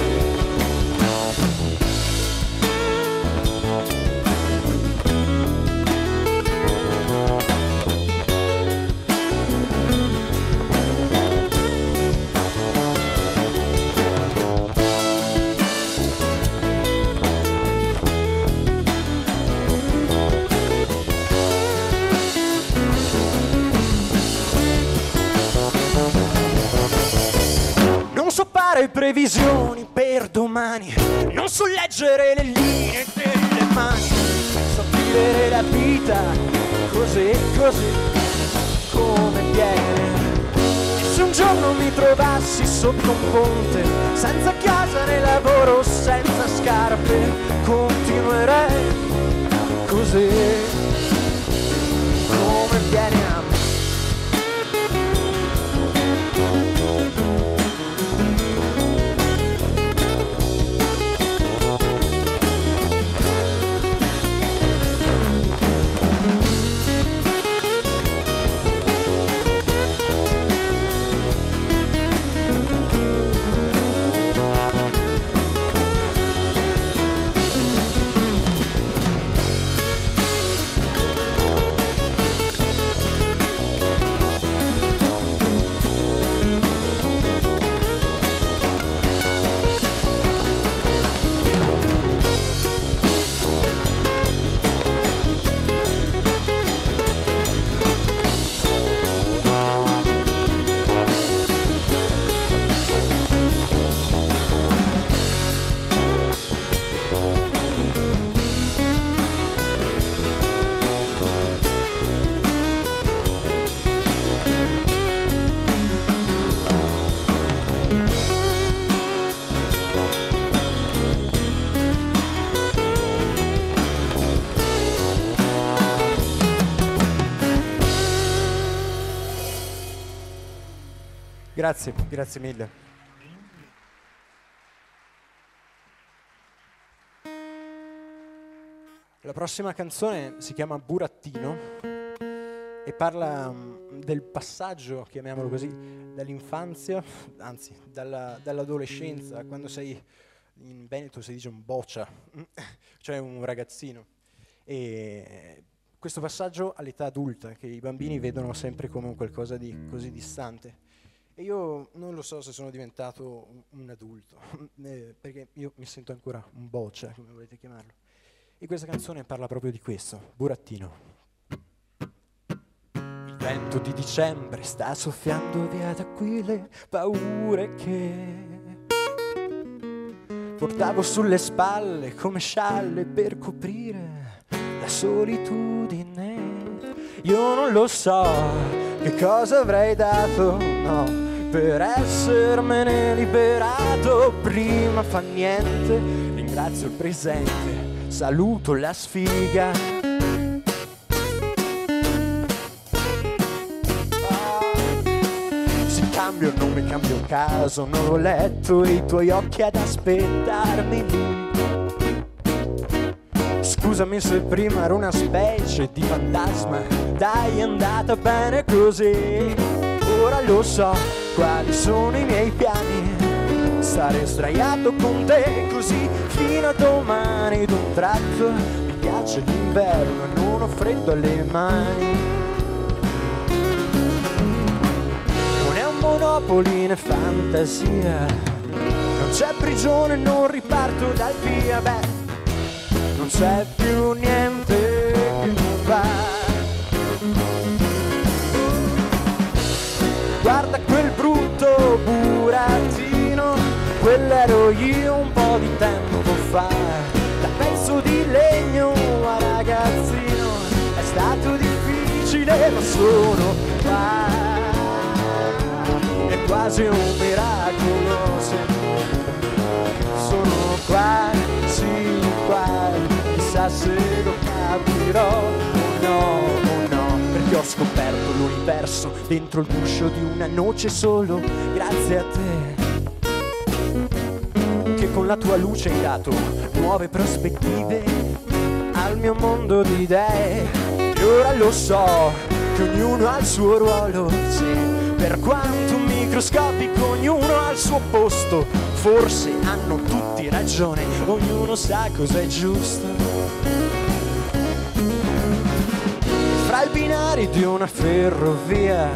Previsioni per domani, non so leggere le linee delle mani, so vivere la vita così, così come viene. E se un giorno mi trovassi sotto un ponte, senza casa né lavoro, senza scarpe, continuerei così come viene a me. Grazie, grazie mille. La prossima canzone si chiama Burattino e parla del passaggio, chiamiamolo così, dall'infanzia, anzi dall'adolescenza, quando sei in Veneto si dice un boccia, cioè un ragazzino, e questo passaggio all'età adulta che i bambini vedono sempre come un qualcosa di così distante. E io non lo so se sono diventato un adulto, perché io mi sento ancora un boccia, come volete chiamarlo. E questa canzone parla proprio di questo, Burattino. Il vento di dicembre sta soffiando via da qui le paure che portavo sulle spalle come scialle per coprire la solitudine. Io non lo so che cosa avrei dato, no, per essermene liberato. Prima fa niente, ringrazio il presente, saluto la sfiga. Se cambio il nome, cambio caso, non ho letto i tuoi occhi ad aspettarmi lì. Scusami se prima ero una specie di fantasma, dai, è andata bene così. Ora lo so quali sono i miei piani, stare sdraiato con te così fino a domani. D'un tratto mi piace l'inverno e non ho freddo alle mani. Non è un Monopoli né fantasia, non c'è prigione, non riparto dal via. Beh, non c'è più niente che non va. Guarda quel brutto burattino, quell'ero io un po' di tempo fa. Da pezzo di legno a ragazzino è stato difficile, ma sono qua. È quasi un miracolo se sono qua, sì qua. Chissà se lo capirò o no, perché ho scoperto l'universo dentro il guscio di una noce solo grazie a te, che con la tua luce hai dato nuove prospettive al mio mondo di idee. E ora lo so che ognuno ha il suo ruolo, sì, per quanto microscopico ognuno ha il suo posto. Forse hanno tutti ragione, ognuno sa cos'è giusto. Fra i binari di una ferrovia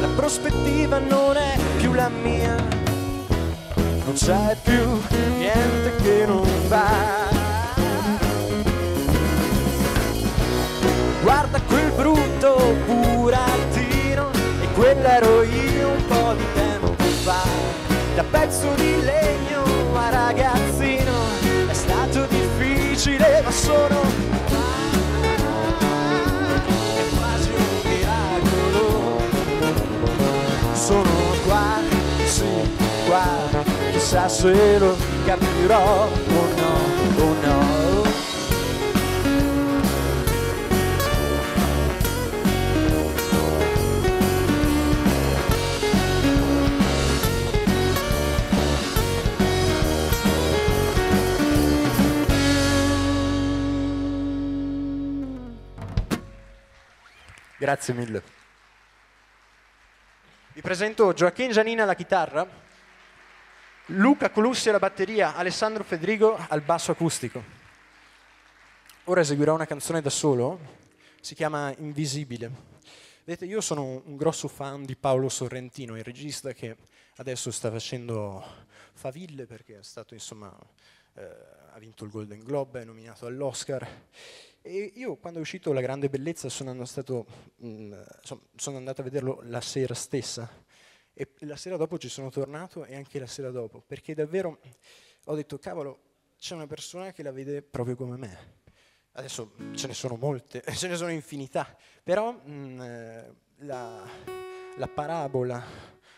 la prospettiva non è più la mia, non c'è più niente che non va. Guarda quel brutto burattino, e quell'ero io un po' di tempo fa. Da pezzo di legno a ragazzino è stato difficile, ma sono è quasi un miracolo. Sono qua, sì, qua, chissà se lo capirò o no. Grazie mille. Vi presento Joaquin Giannina alla chitarra, Luca Colussi alla batteria, Alessandro Fedrigo al basso acustico. Ora eseguirò una canzone da solo, si chiama Invisibile. Vedete, io sono un grosso fan di Paolo Sorrentino, il regista che adesso sta facendo faville perché è stato, insomma, ha vinto il Golden Globe, è nominato all'Oscar. E io quando è uscito La Grande Bellezza sono andato a vederlo la sera stessa, e la sera dopo ci sono tornato e anche la sera dopo, perché davvero ho detto, cavolo, c'è una persona che la vede proprio come me. Adesso ce ne sono molte, ce ne sono infinità, però la parabola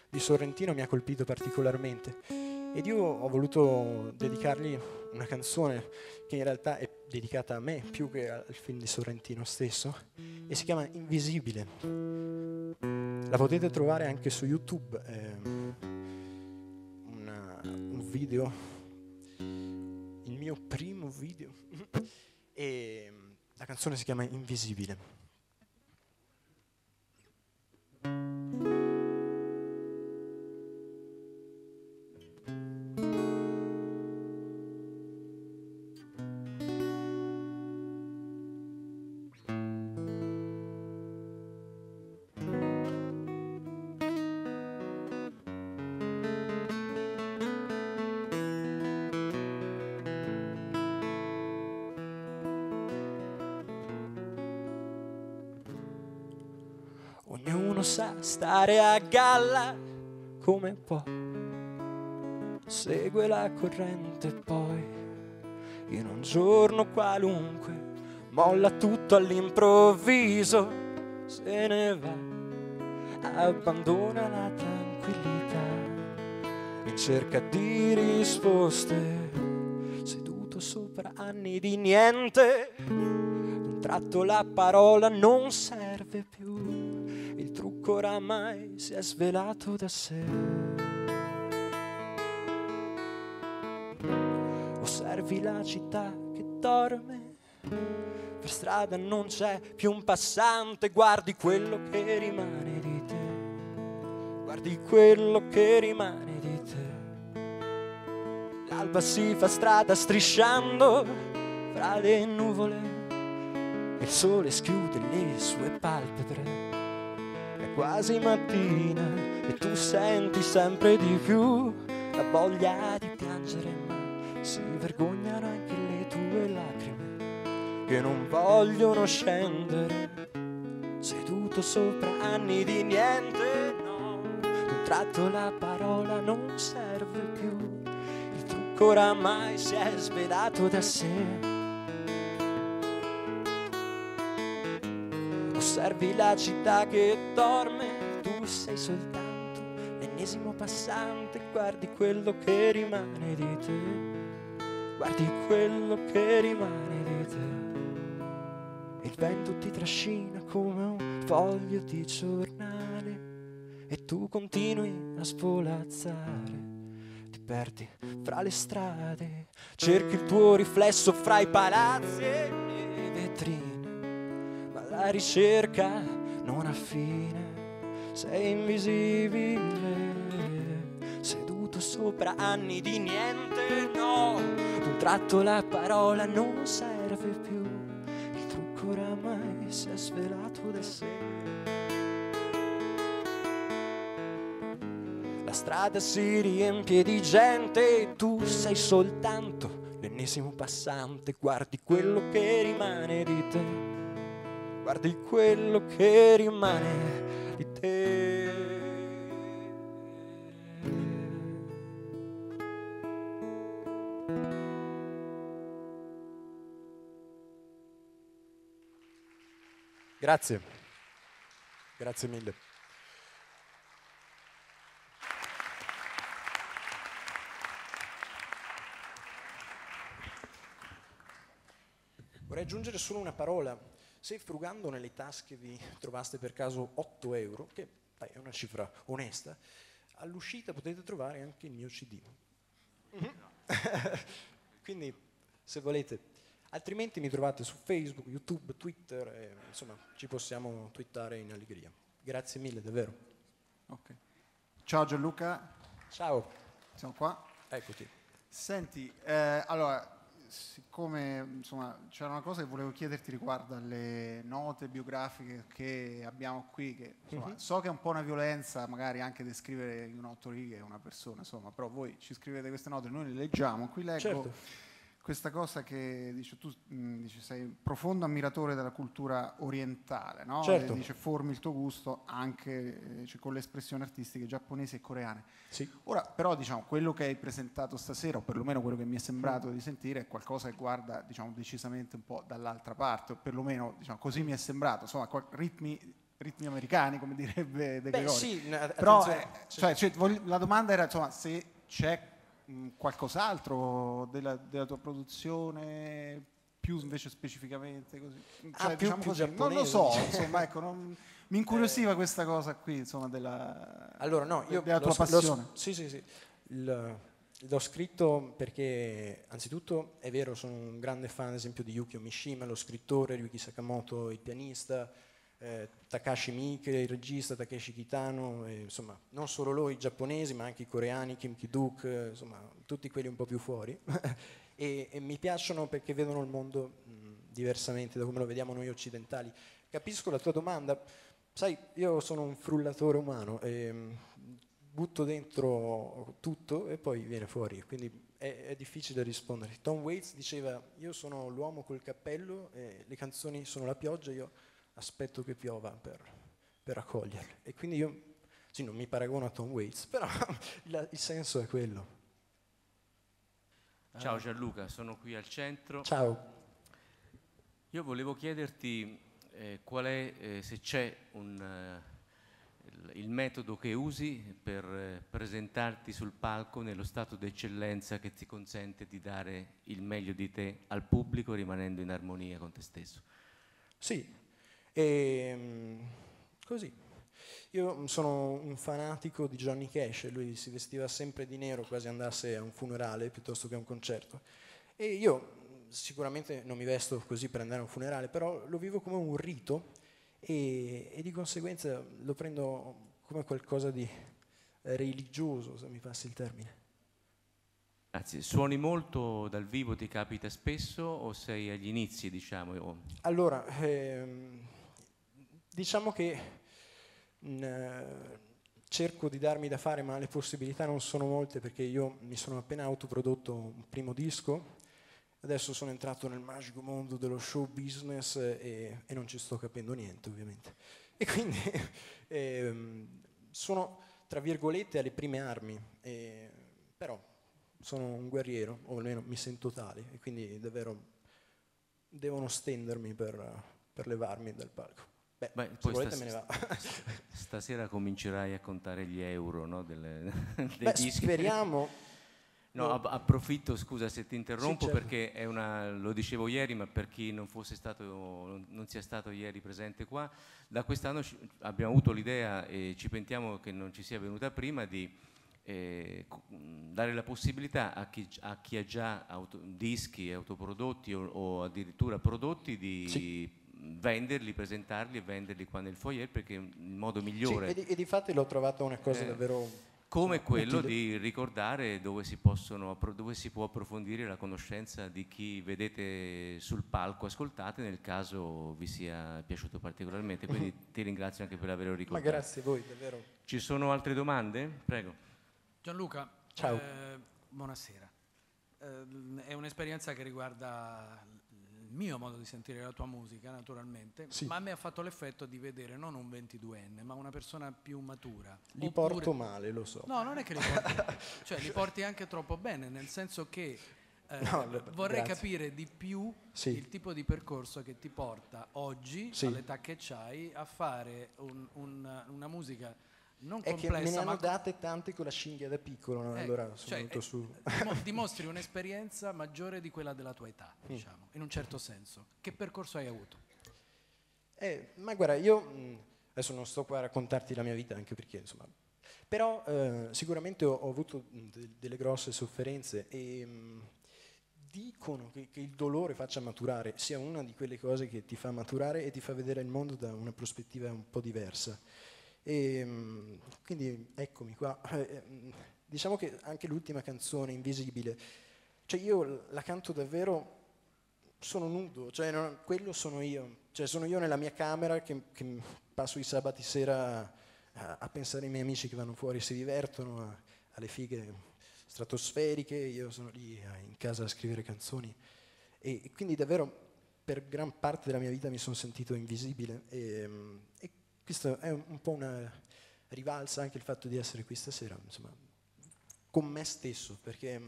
di Sorrentino mi ha colpito particolarmente. Ed io ho voluto dedicargli una canzone che in realtà è dedicata a me più che al film di Sorrentino stesso, e si chiama Invisibile. La potete trovare anche su YouTube, un video, il mio primo video, e la canzone si chiama Invisibile. ognuno sa stare a galla come può, segue la corrente poi, in un giorno qualunque, molla tutto all'improvviso, se ne va, abbandona la tranquillità, in cerca di risposte, seduto sopra anni di niente, d'un tratto la parola non serve più, il trucco oramai si è svelato da sé. Osservi la città che dorme, per strada non c'è più un passante, guardi quello che rimane di te, guardi quello che rimane di te. L'alba si fa strada strisciando fra le nuvole, il sole schiude le sue palpebre, è quasi mattina e tu senti sempre di più la voglia di piangere, ma si vergognano anche le tue lacrime che non vogliono scendere, seduto sopra anni di niente, no, d'un tratto la parola non serve più, il trucco oramai si è svelato da sé. Osservi la città che dorme, tu sei soltanto l'ennesimo passante, guardi quello che rimane di te, guardi quello che rimane di te. Il vento ti trascina come un foglio di giornale e tu continui a svolazzare, ti perdi fra le strade, cerchi il tuo riflesso fra i palazzi e le vetrine, ma la ricerca non ha fine, sei invisibile, seduto sopra anni di niente, no, d'un tratto la parola non serve più, il trucco oramai si è svelato da sé. La strada si riempie di gente e tu sei soltanto l'ennesimo passante, guardi quello che rimane di te, guardi quello che rimane di te. Grazie, grazie mille. Vorrei aggiungere solo una parola. Se frugando nelle tasche vi trovaste per caso 8 euro, che dai, è una cifra onesta, all'uscita potete trovare anche il mio CD. Quindi, se volete. Altrimenti mi trovate su Facebook, YouTube, Twitter, e, insomma, ci possiamo twittare in allegria. Grazie mille, davvero. Okay. Ciao Gianluca. Ciao. Siamo qua. Eccoti. Senti, allora, siccome insomma c'era una cosa che volevo chiederti riguardo alle note biografiche che abbiamo qui, che insomma, so che è un po' una violenza magari anche descrivere in 8 righe una persona, insomma, però voi ci scrivete queste note, noi le leggiamo, qui leggo. Certo. Questa cosa che dice, tu dici, sei profondo ammiratore della cultura orientale, no? Certo. Dice, formi il tuo gusto anche con le espressioni artistiche giapponesi e coreane. Sì. Ora, però, diciamo, quello che hai presentato stasera, o perlomeno quello che mi è sembrato di sentire, è qualcosa che guarda, diciamo, decisamente un po' dall'altra parte, o perlomeno, diciamo, così mi è sembrato, insomma, ritmi americani, come direbbe De Gregori. Sì, però, la domanda era, insomma, se c'è qualcos'altro della tua produzione più invece specificamente così, cioè, più, diciamo più così, giapponese, non lo so, diciamo. insomma, ecco, mi incuriosiva questa cosa qui, insomma, allora no, io della tua passione. Sì, l'ho scritto perché anzitutto è vero, sono un grande fan ad esempio di Yukio Mishima, lo scrittore, Ryuki Sakamoto, il pianista, Takashi Miike, il regista, Takeshi Kitano, insomma non solo loro i giapponesi ma anche i coreani, Kim Ki-duk, insomma tutti quelli un po' più fuori e mi piacciono perché vedono il mondo diversamente da come lo vediamo noi occidentali. Capisco la tua domanda, sai, io sono un frullatore umano e butto dentro tutto e poi viene fuori, quindi è difficile rispondere. Tom Waits diceva, io sono l'uomo col cappello e le canzoni sono la pioggia, io aspetto che piova per per accoglierle. E quindi io, sì, non mi paragono a Tom Waits, però il senso è quello. Ciao Gianluca, sono qui al centro. Ciao. Io volevo chiederti qual è, se c'è il metodo che usi per presentarti sul palco nello stato d'eccellenza che ti consente di dare il meglio di te al pubblico rimanendo in armonia con te stesso. Sì, così. Io sono un fanatico di Johnny Cash, lui si vestiva sempre di nero, quasi andasse a un funerale piuttosto che a un concerto. E io sicuramente non mi vesto così per andare a un funerale, però lo vivo come un rito e di conseguenza lo prendo come qualcosa di religioso, se mi passi il termine. Grazie. Suoni molto dal vivo, ti capita spesso o sei agli inizi, diciamo? Allora, diciamo che cerco di darmi da fare, ma le possibilità non sono molte perché io mi sono appena autoprodotto un primo disco. Adesso sono entrato nel magico mondo dello show business e non ci sto capendo niente, ovviamente. E quindi sono, tra virgolette, alle prime armi, però sono un guerriero, o almeno mi sento tale, e quindi davvero devono stendermi per levarmi dal palco. Beh, poi me ne va. Stasera comincerai a contare gli euro, no, dei dischi. Speriamo. No, approfitto, scusa se ti interrompo, sì, certo. Perché è lo dicevo ieri, ma per chi non sia stato ieri presente qua, da quest'anno abbiamo avuto l'idea, e ci pentiamo che non ci sia venuta prima, di dare la possibilità a chi ha già dischi autoprodotti o addirittura prodotti di venderli, presentarli e venderli qua nel foyer, perché è il modo migliore. Sì, e di fatti l'ho trovata una cosa davvero... Come quello di ricordare dove si può approfondire la conoscenza di chi vedete sul palco, ascoltate, nel caso vi sia piaciuto particolarmente. Quindi ti ringrazio anche per averlo ricordato. Ma grazie a voi, davvero. Ci sono altre domande? Prego. Gianluca, ciao. Buonasera. È un'esperienza che riguarda il mio modo di sentire la tua musica, naturalmente, ma a me ha fatto l'effetto di vedere non un 22enne, ma una persona più matura. Li porto male, lo so. No, non è che li porti, cioè li porti anche troppo bene, nel senso che vorrei capire di più il tipo di percorso che ti porta oggi, all'età che c'hai, a fare una musica non è complessa, che me ne hanno ma date tante con la cinghia da piccolo, no? Allora sono venuto su. Dimostri un'esperienza maggiore di quella della tua età, diciamo, in un certo senso. Che percorso hai avuto? Ma guarda, io adesso non sto qua a raccontarti la mia vita, anche perché insomma, però sicuramente ho avuto delle grosse sofferenze e dicono che il dolore faccia maturare, sia una di quelle cose che ti fa maturare e ti fa vedere il mondo da una prospettiva un po' diversa. E quindi eccomi qua. Diciamo che anche l'ultima canzone, Invisibile, cioè io la canto davvero, sono nudo, cioè quello sono io, cioè sono io nella mia camera che passo i sabati sera a pensare ai miei amici che vanno fuori e si divertono, alle fighe stratosferiche, io sono lì in casa a scrivere canzoni e quindi davvero per gran parte della mia vita mi sono sentito invisibile e questo è un po' una rivalsa anche il fatto di essere qui stasera, insomma, con me stesso, perché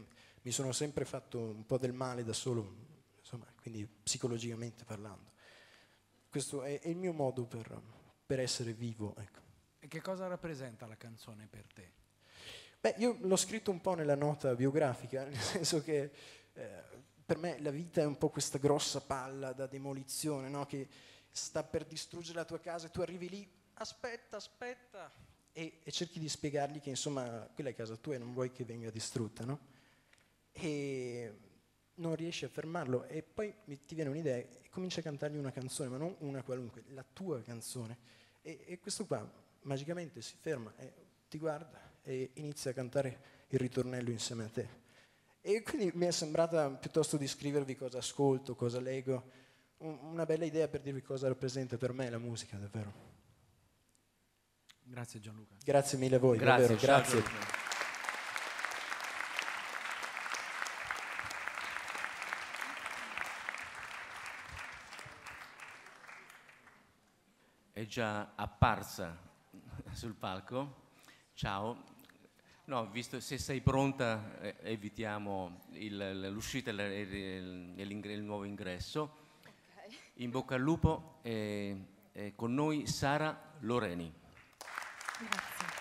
mi sono sempre fatto un po' del male da solo, insomma, quindi psicologicamente parlando. Questo è il mio modo per essere vivo. Ecco. E che cosa rappresenta la canzone per te? Beh, io l'ho scritto un po' nella nota biografica, nel senso che per me la vita è un po' questa grossa palla da demolizione, no? Che sta per distruggere la tua casa e tu arrivi lì, aspetta, e cerchi di spiegargli che insomma quella è casa tua e non vuoi che venga distrutta, no? E non riesci a fermarlo e poi ti viene un'idea e cominci a cantargli una canzone, ma non una qualunque, la tua canzone. E questo qua magicamente si ferma e ti guarda e inizia a cantare il ritornello insieme a te. E quindi mi è sembrata, piuttosto di scrivervi cosa ascolto, cosa leggo, una bella idea per dirvi cosa rappresenta per me la musica, davvero. Grazie Gianluca. Grazie mille a voi, davvero, grazie. è già apparsa sul palco. Ciao. No, visto se sei pronta, evitiamo l'uscita e il nuovo ingresso. Okay. In bocca al lupo, con noi Sara Loreni. Grazie.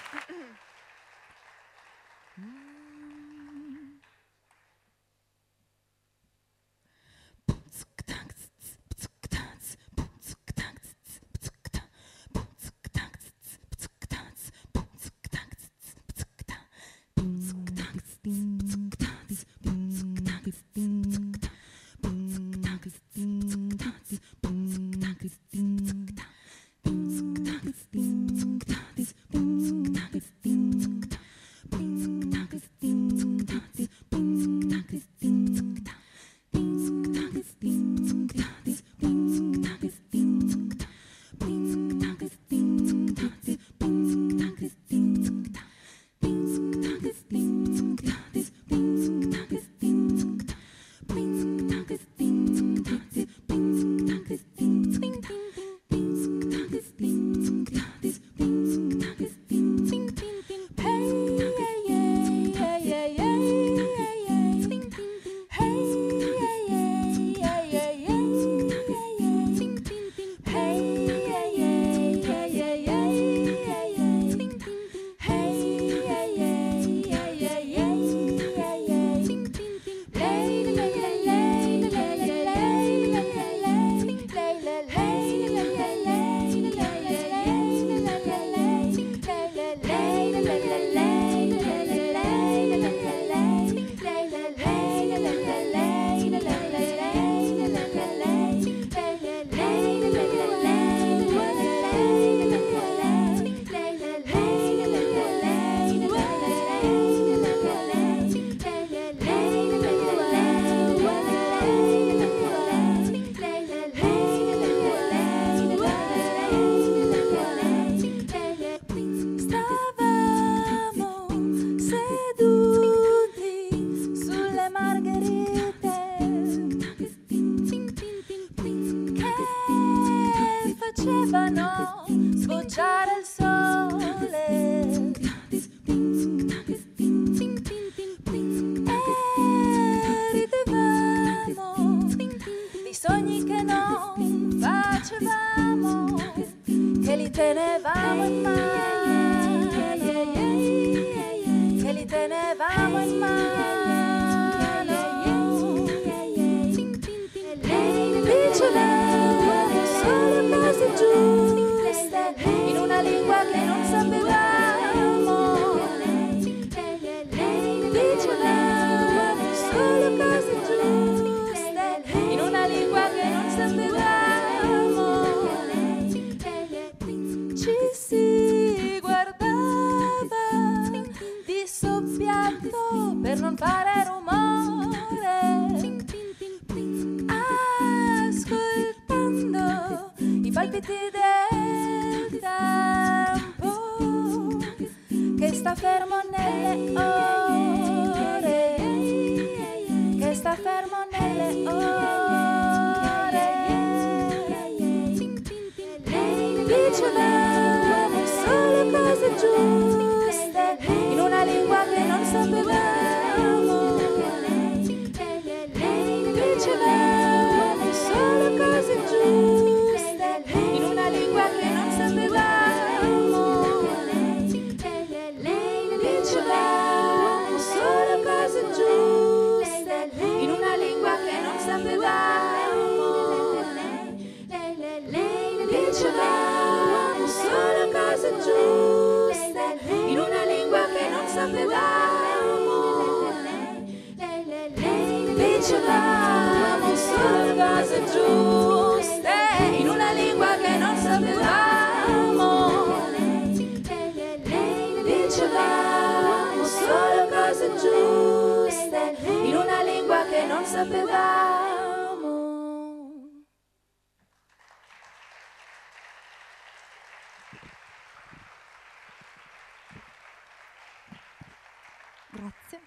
Grazie.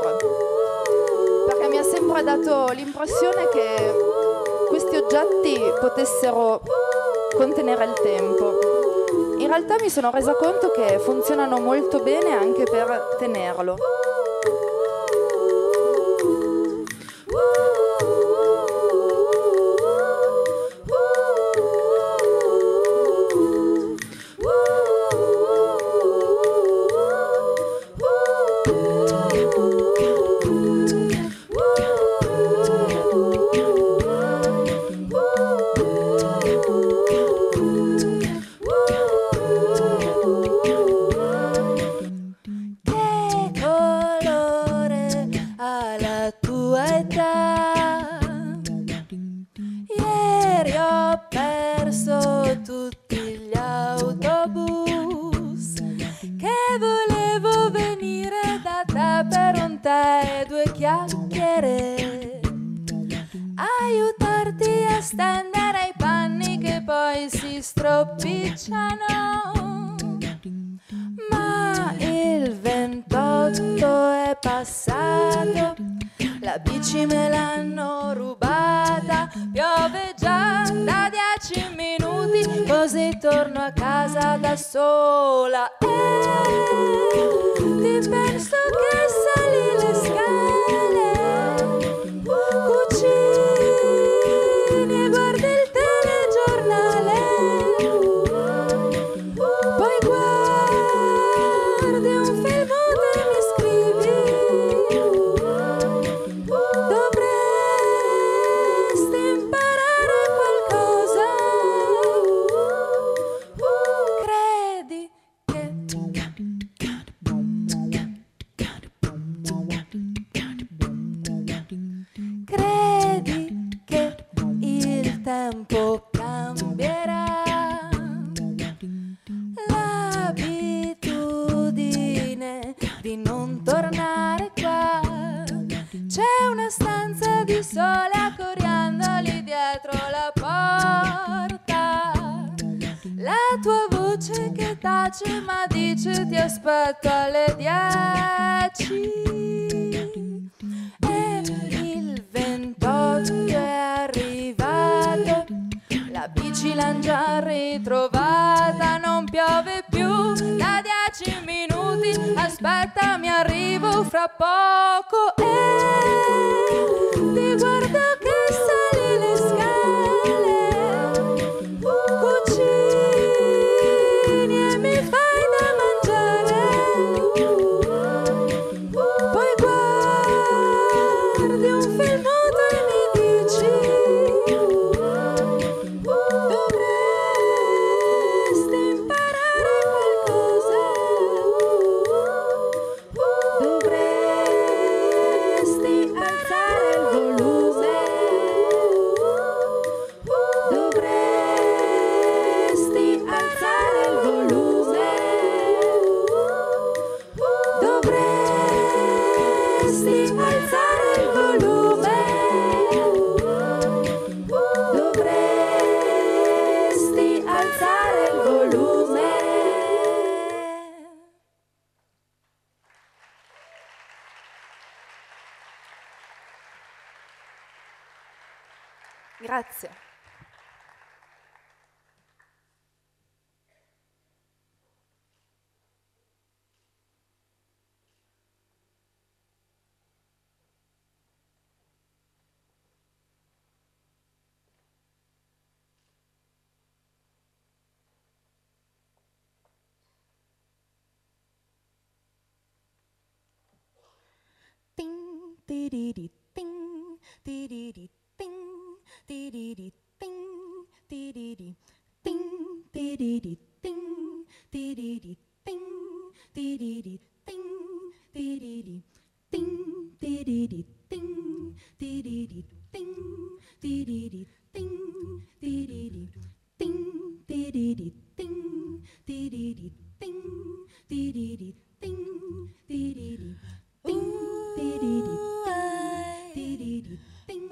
sempre, perché mi ha sempre dato l'impressione che questi oggetti potessero contenere il tempo. In realtà mi sono resa conto che funzionano molto bene anche per tenerlo. Aiutarti a stendere i panni che poi si stropicciano. Ma il 28 è passato, la bici me l'hanno rubata, piove già da 10 minuti, così torno a casa da sola. E ti penso che sali le scale, cucini e guardi il telegiornale, poi guardi un film e mi scrivi. Dovresti imparare qualcosa. Credi che il tempo cambierà, l'abitudine di non tornare qua. C'è una stanza di sole a coriandoli dietro la porta, la tua voce che tace ma dice ti aspetto alle 10. E il 28 è arrivato, la bici l'han già ritrovata, non piove più da 10 minuti, aspettami arrivo fra poco. E ti guardo che sali le scale, cucini e mi fai da mangiare, poi guardi un film e mi dici dovresti imparare qualcosa, dovresti alzare il volume, dovresti alzare il volume, dovresti alzare il volume, dovresti alzare il volume. Grazie. Ting, tididi, ting, tididi, ting, tididi, ting, tididi, ting, tididi, ting, tididi, ting, tididi, ting, tididi, ting, tididi, ting, tididi, ting, tididi, ting, tididi, ting, tididi, ting, tididi, ting, tididi, ting, tididi. Ting,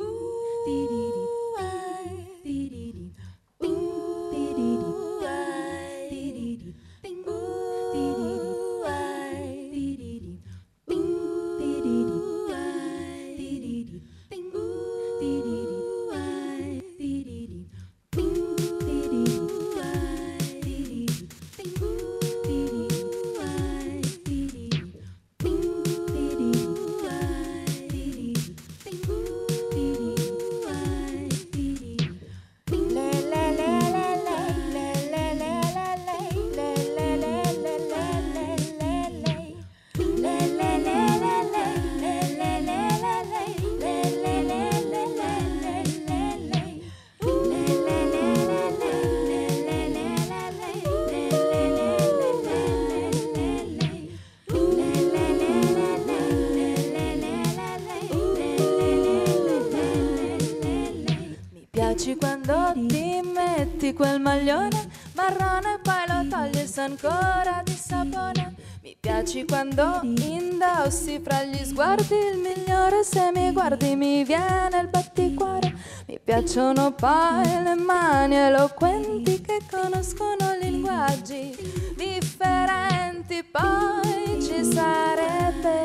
piaci quando ti metti quel maglione marrone, poi lo togli se ancora di sapone. Mi piaci quando indossi fra gli sguardi il migliore, se mi guardi mi viene il batticuore. Mi piacciono poi le mani eloquenti che conoscono linguaggi differenti. Poi ci sarebbe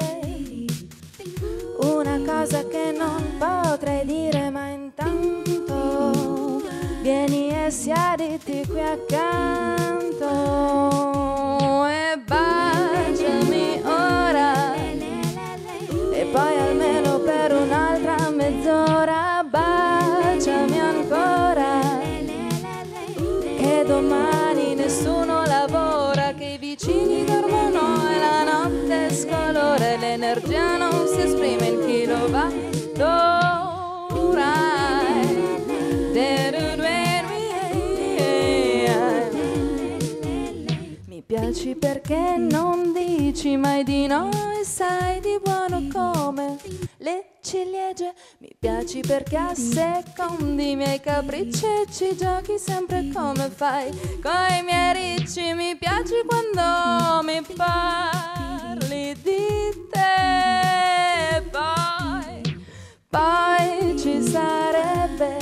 una cosa che non potrei dire, ma intanto vieni e siediti qui accanto e baciami ora, e poi almeno per un'altra mezz'ora baciami ancora, che domani nessuno lavora, che i vicini dormono e la notte scolora e l'energia non si esprime in kilowattora. Mi piaci perché non dici mai di no e sai di buono come le ciliegie. Mi piaci perché assecondi i miei capricci e ci giochi sempre come fai coi miei ricci. Mi piaci quando mi parli di te, poi ci sarebbe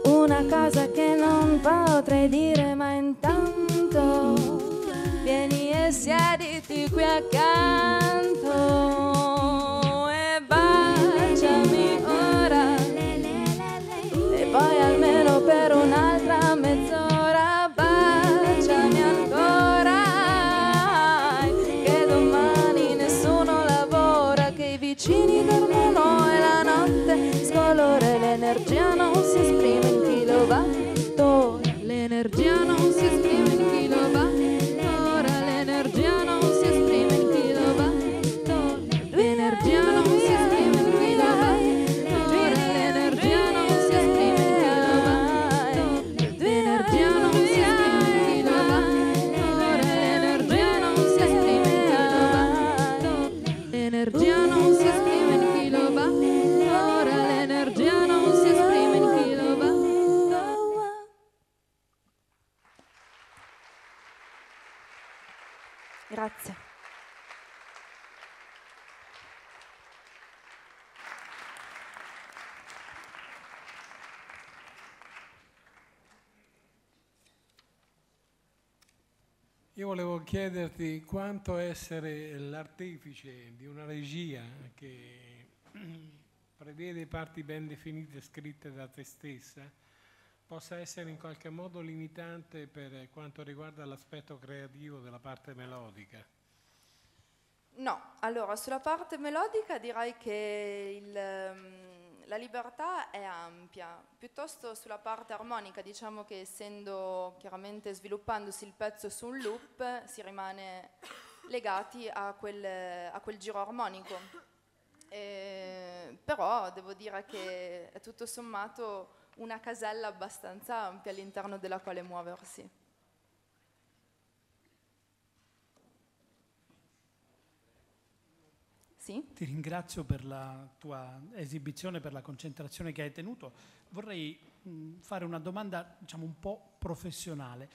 una cosa che non potrei dire, ma intanto vieni e siediti qui accanto e baciami ora, e poi almeno per un'altra mezz'ora baciami ancora, che domani nessuno lavora, che i vicini dormono e la notte scolora e l'energia non si esprime in kilowattora, l'energia non si esprime in kilowattora, l'energia non si esprime in kilowattora, l'energia non si esprime in kilowattora, l'energia non si esprime in kilowattora, l'energia non si esprime in kilowattora, l'energia non si esprime in kilowattora, l'energia non si esprime in kilowattora, l'energia non si esprime in kilowattora. Grazie. Io volevo chiederti quanto essere l'artefice di una regia che prevede parti ben definite scritte da te stessa possa essere in qualche modo limitante per quanto riguarda l'aspetto creativo della parte melodica. No, allora sulla parte melodica direi che la libertà è ampia, piuttosto sulla parte armonica diciamo che essendo chiaramente sviluppandosi il pezzo su un loop si rimane legati a quel giro armonico, però devo dire che è tutto sommato una casella abbastanza ampia all'interno della quale muoversi. Sì? Ti ringrazio per la tua esibizione, per la concentrazione che hai tenuto. Vorrei fare una domanda, diciamo, un po' professionale,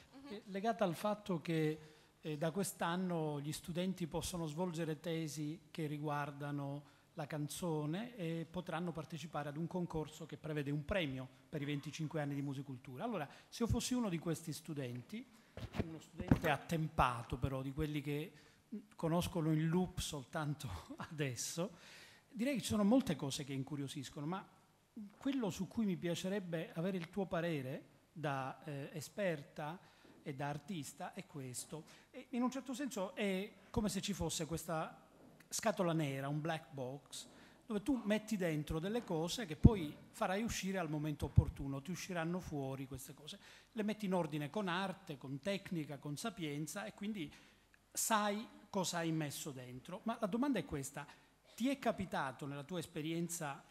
legata al fatto che da quest'anno gli studenti possono svolgere tesi che riguardano la canzone e potranno partecipare ad un concorso che prevede un premio per i 25 anni di musicultura. Allora, se io fossi uno di questi studenti, uno studente attempato però, di quelli che conoscono il loop soltanto adesso, direi che ci sono molte cose che incuriosiscono, ma quello su cui mi piacerebbe avere il tuo parere da esperta e da artista è questo. E in un certo senso è come se ci fosse questa scatola nera, un black box, dove tu metti dentro delle cose che poi farai uscire al momento opportuno, ti usciranno fuori queste cose, le metti in ordine con arte, con tecnica, con sapienza e quindi sai cosa hai messo dentro. Ma la domanda è questa: ti è capitato nella tua esperienza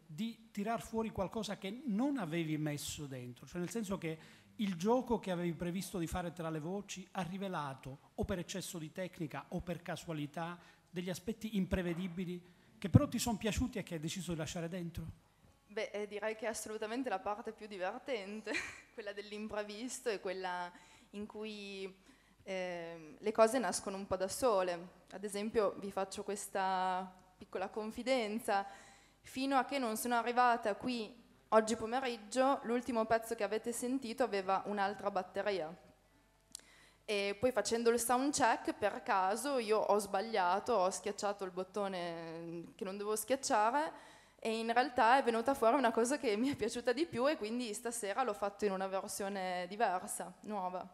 di tirar fuori qualcosa che non avevi messo dentro? Cioè nel senso che il gioco che avevi previsto di fare tra le voci ha rivelato, o per eccesso di tecnica o per casualità, degli aspetti imprevedibili che però ti sono piaciuti e che hai deciso di lasciare dentro? Beh, direi che è assolutamente la parte più divertente, quella dell'imprevisto e quella in cui le cose nascono un po' da sole. Ad esempio, vi faccio questa piccola confidenza. Fino a che non sono arrivata qui oggi pomeriggio, l'ultimo pezzo che avete sentito aveva un'altra batteria. E poi facendo il sound check, per caso, io ho sbagliato, ho schiacciato il bottone che non dovevo schiacciare, e in realtà è venuta fuori una cosa che mi è piaciuta di più, e quindi stasera l'ho fatto in una versione diversa, nuova.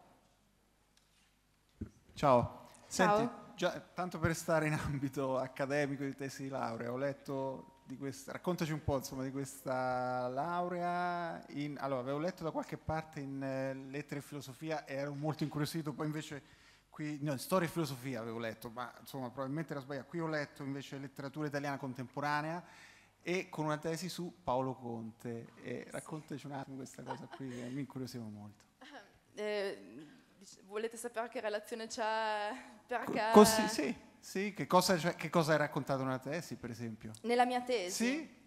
Ciao. Ciao. Senti, già, tanto per stare in ambito accademico di tesi di laurea, ho letto di questa, raccontaci un po', insomma, di questa laurea. Allora, avevo letto da qualche parte in lettere e filosofia e ero molto incuriosito, poi invece qui, no, in storia e filosofia avevo letto, ma insomma probabilmente era sbagliato. Qui ho letto invece letteratura italiana contemporanea e con una tesi su Paolo Conte. Raccontaci un attimo questa cosa qui che mi incuriosiva molto. Volete sapere che relazione c'è? Perché? Sì, che cosa hai raccontato nella tesi, per esempio? Nella mia tesi? Sì.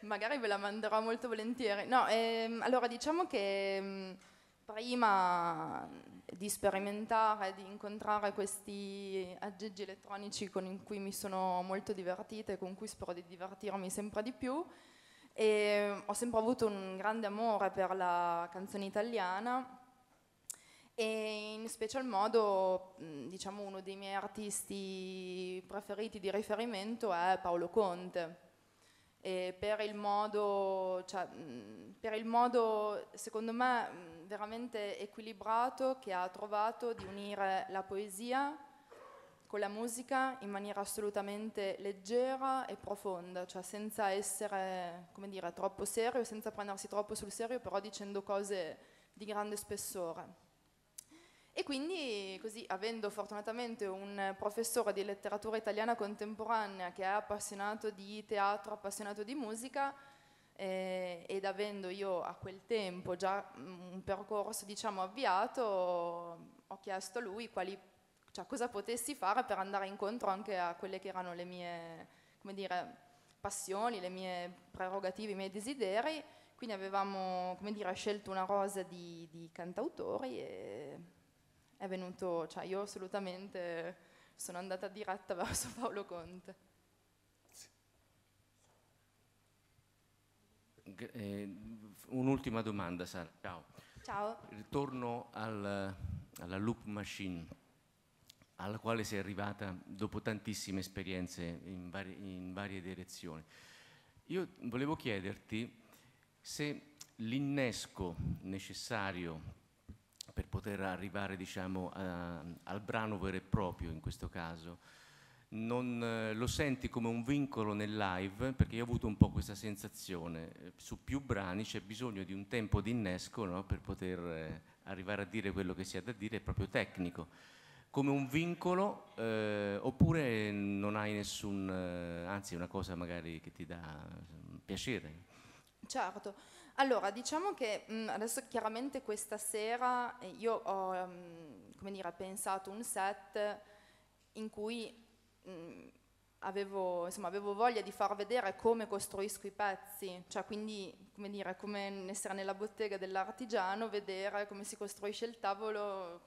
Magari ve la manderò molto volentieri. No, allora diciamo che prima di sperimentare, di incontrare questi aggeggi elettronici con cui mi sono molto divertita e con cui spero di divertirmi sempre di più, e ho sempre avuto un grande amore per la canzone italiana, e in special modo, diciamo, uno dei miei artisti preferiti di riferimento è Paolo Conte. E per il modo, secondo me, veramente equilibrato che ha trovato di unire la poesia con la musica in maniera assolutamente leggera e profonda, cioè senza essere, come dire, troppo serio, senza prendersi troppo sul serio, però dicendo cose di grande spessore. E quindi così, avendo fortunatamente un professore di letteratura italiana contemporanea che è appassionato di teatro, appassionato di musica, ed avendo io a quel tempo già un percorso, diciamo, avviato, ho chiesto a lui cosa potessi fare per andare incontro anche a quelle che erano le mie, come dire, passioni, le mie prerogative, i miei desideri. Quindi avevamo, come dire, scelto una rosa di cantautori e è venuto, cioè io assolutamente sono andata diretta verso Paolo Conte. Un'ultima domanda, Sara. Ciao. Ciao. Ritorno alla Loop Machine, alla quale sei arrivata dopo tantissime esperienze in varie direzioni. Io volevo chiederti se l'innesco necessario per poter arrivare, diciamo, al brano vero e proprio, in questo caso, non lo senti come un vincolo nel live? Perché io ho avuto un po' questa sensazione, su più brani c'è bisogno di un tempo di innesco, no? Per poter arrivare a dire quello che si ha da dire, è proprio tecnico, come un vincolo, oppure non hai nessun, anzi è una cosa magari che ti dà piacere? Certo. Allora, diciamo che adesso chiaramente questa sera io ho, come dire, pensato un set in cui avevo voglia di far vedere come costruisco i pezzi, cioè quindi, come dire, come essere nella bottega dell'artigiano, vedere come si costruisce il tavolo,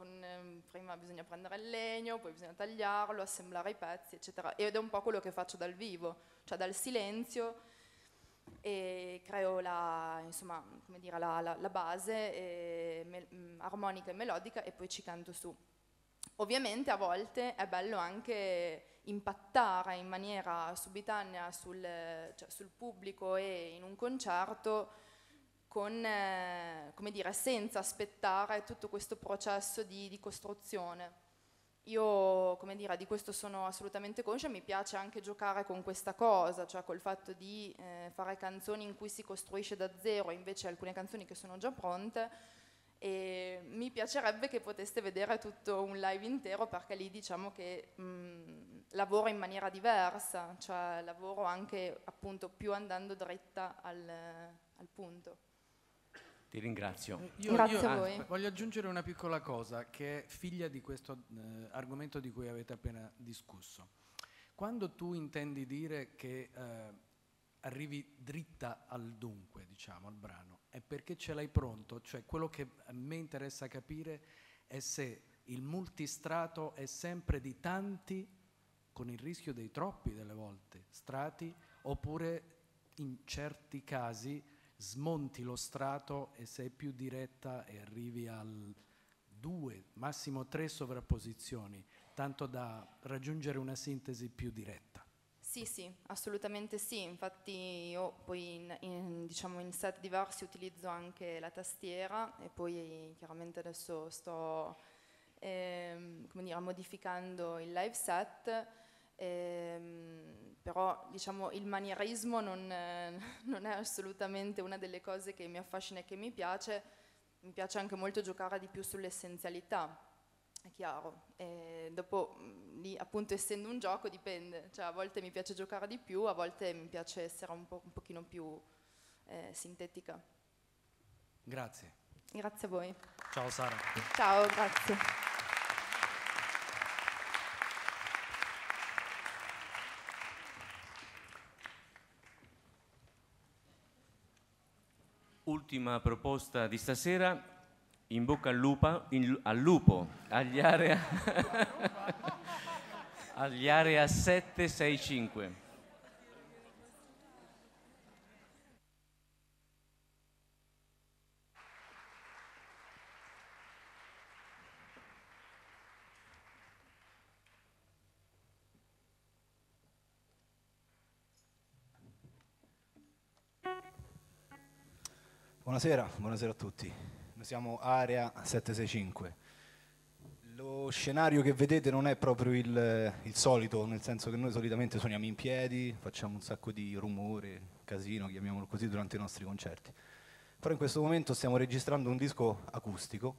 prima bisogna prendere il legno, poi bisogna tagliarlo, assemblare i pezzi, eccetera. Ed è un po' quello che faccio dal vivo, cioè dal silenzio, e creo la base armonica e melodica, e poi ci canto su. Ovviamente a volte è bello anche impattare in maniera subitanea sul pubblico e in un concerto come dire, senza aspettare tutto questo processo di costruzione. Io, come dire, di questo sono assolutamente conscia, mi piace anche giocare con questa cosa, cioè col fatto di fare canzoni in cui si costruisce da zero, invece alcune canzoni che sono già pronte, e mi piacerebbe che poteste vedere tutto un live intero, perché lì diciamo che lavoro in maniera diversa, cioè lavoro anche appunto più andando dritta al punto. Ti ringrazio. Grazie a voi. Voglio aggiungere una piccola cosa che è figlia di questo argomento di cui avete appena discusso. Quando tu intendi dire che arrivi dritta al dunque, diciamo, al brano, è perché ce l'hai pronto. Cioè, quello che a me interessa capire è se il multistrato è sempre di tanti, con il rischio dei troppi delle volte, strati, oppure in certi casi smonti lo strato e sei più diretta e arrivi al 2, massimo 3 sovrapposizioni, tanto da raggiungere una sintesi più diretta. Sì, sì, assolutamente sì. Infatti io poi diciamo in set diversi utilizzo anche la tastiera e poi chiaramente adesso sto come dire, modificando il live set, però diciamo il manierismo non è assolutamente una delle cose che mi affascina e che mi piace anche molto giocare di più sull'essenzialità, è chiaro, e dopo lì appunto essendo un gioco dipende, cioè a volte mi piace giocare di più, a volte mi piace essere un pochino più sintetica. Grazie. Grazie a voi. Ciao Sara. Ciao, grazie. Ultima proposta di stasera, in bocca al lupo, agli area 765. Buonasera a tutti. Noi siamo Area 765. Lo scenario che vedete non è proprio il solito, nel senso che noi solitamente suoniamo in piedi, facciamo un sacco di rumore, casino, chiamiamolo così, durante i nostri concerti. Però in questo momento stiamo registrando un disco acustico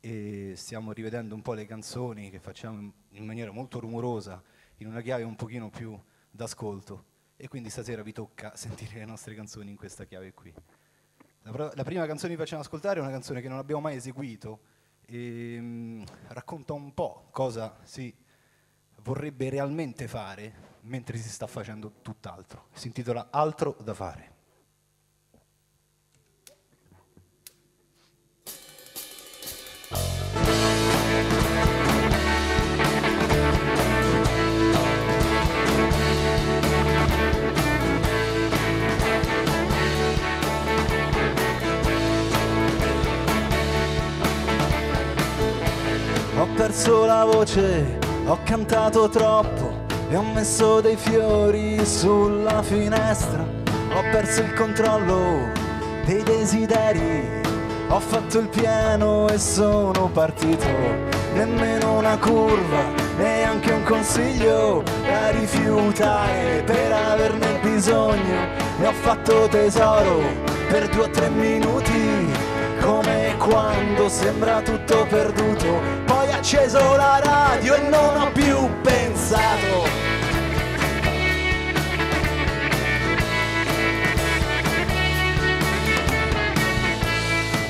e stiamo rivedendo un po' le canzoni che facciamo in maniera molto rumorosa, in una chiave un pochino più d'ascolto, e quindi stasera vi tocca sentire le nostre canzoni in questa chiave qui. La prima canzone che vi facciamo ascoltare è una canzone che non abbiamo mai eseguito e racconta un po' cosa si vorrebbe realmente fare mentre si sta facendo tutt'altro. Si intitola Altro da fare. Ho perso la voce, ho cantato troppo e ho messo dei fiori sulla finestra. Ho perso il controllo dei desideri, ho fatto il pieno e sono partito. Nemmeno una curva, neanche un consiglio da rifiutare per averne bisogno. Ne ho fatto tesoro per 2 o 3 minuti, come quando sembra tutto perduto. Poi ho acceso la radio e non ho più pensato.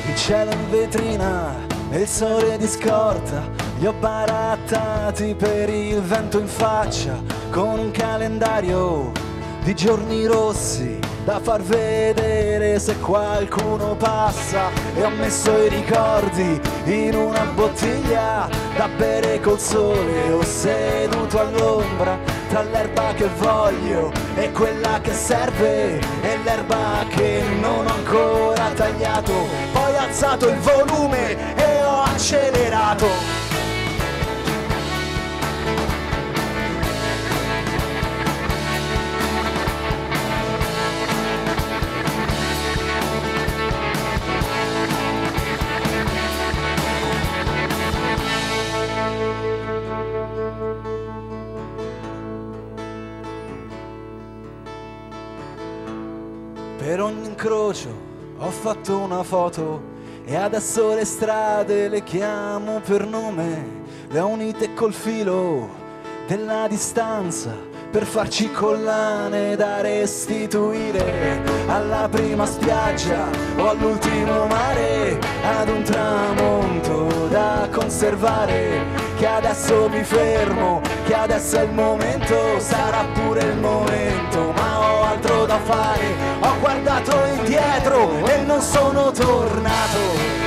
Il cielo in vetrina e il sole di scorta li ho barattati per il vento in faccia, con un calendario di giorni rossi da far vedere se qualcuno passa, e ho messo i ricordi in una bottiglia da bere col sole. Ho seduto all'ombra tra l'erba che voglio e quella che serve e l'erba che non ho ancora tagliato. Poi ho alzato il volume e ho accelerato. Per ogni incrocio ho fatto una foto e adesso le strade le chiamo per nome. Le ho unite col filo della distanza per farci collane da restituire alla prima spiaggia o all'ultimo mare, ad un tramonto da conservare. Che adesso mi fermo, che adesso è il momento, sarà pure il momento, ma ho altro da fare, ho guardato indietro e non sono tornato.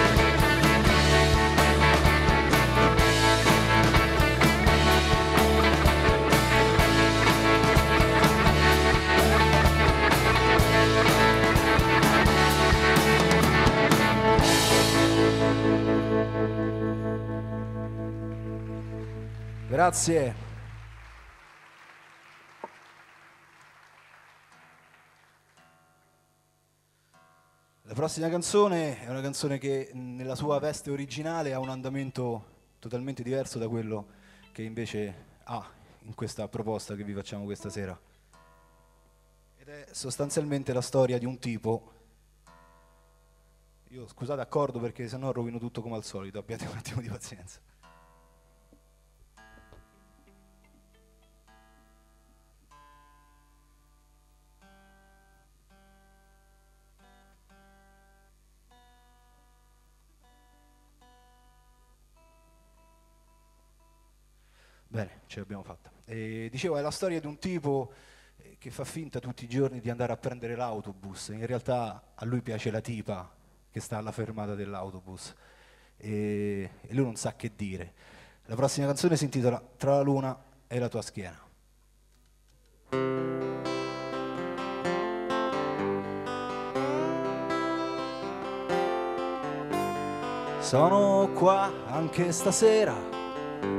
Grazie. La prossima canzone è una canzone che nella sua veste originale ha un andamento totalmente diverso da quello che invece ha in questa proposta che vi facciamo questa sera. Ed è sostanzialmente la storia di un tipo. Io scusate accordo perché sennò rovino tutto come al solito, abbiate un attimo di pazienza. Bene, ce l'abbiamo fatta. Dicevo, è la storia di un tipo che fa finta tutti i giorni di andare a prendere l'autobus. In realtà a lui piace la tipa che sta alla fermata dell'autobus e lui non sa che dire. La prossima canzone si intitola Tra la luna e la tua schiena. Sono qua anche stasera.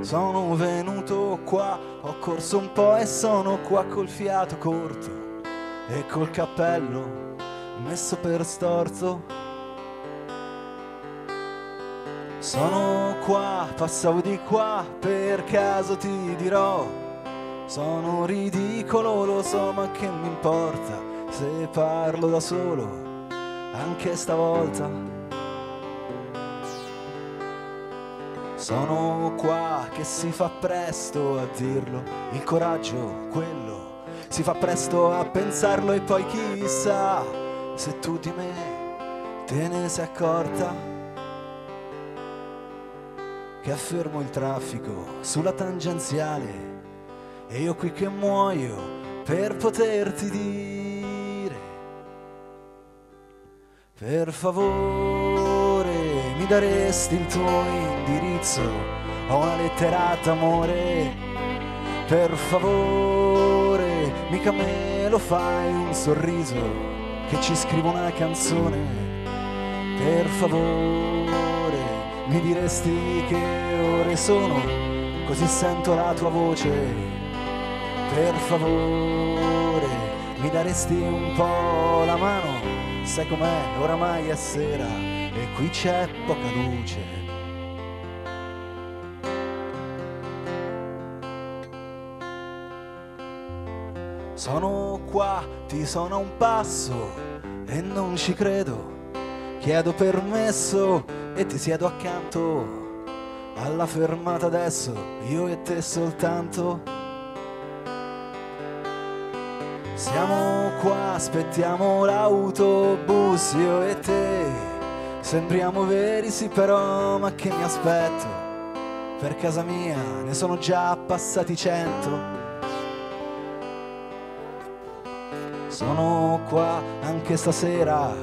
Sono venuto qua, ho corso un po' e sono qua col fiato corto e col cappello messo per storto. Sono qua, passavo di qua, per caso ti dirò, sono ridicolo, lo so, ma che mi importa se parlo da solo anche stavolta. Sono qua che si fa presto a dirlo, il coraggio, quello, si fa presto a pensarlo e poi chissà se tu di me te ne sei accorta. Che affermo il traffico sulla tangenziale e io qui che muoio per poterti dire, per favore mi daresti il tuo indirizzo, ho una lettera d'amore, per favore, mica me lo fai un sorriso, che ci scrivo una canzone, per favore, mi diresti che ore sono, così sento la tua voce, per favore, mi daresti un po' la mano, sai com'è, oramai è sera e qui c'è poca luce. Sono qua, ti sono a un passo e non ci credo. Chiedo permesso e ti siedo accanto alla fermata adesso, io e te soltanto. Siamo qua, aspettiamo l'autobus, io e te. Sembriamo veri sì però, ma che mi aspetto? Per casa mia ne sono già passati 100. Sono qua anche stasera,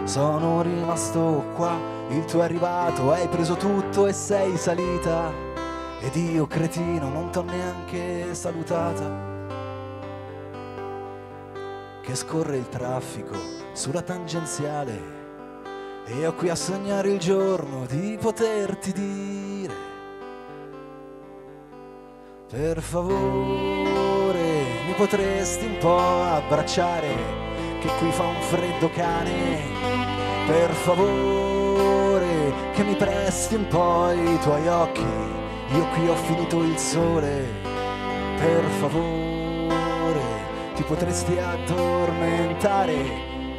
sono rimasto qua, il tuo è arrivato, hai preso tutto e sei salita. Ed io cretino non t'ho neanche salutata. Che scorre il traffico sulla tangenziale e io qui a sognare il giorno di poterti dire, per favore mi potresti un po' abbracciare, che qui fa un freddo cane, per favore che mi presti un po' i tuoi occhi, io qui ho finito il sole, per favore ti potresti addormentare,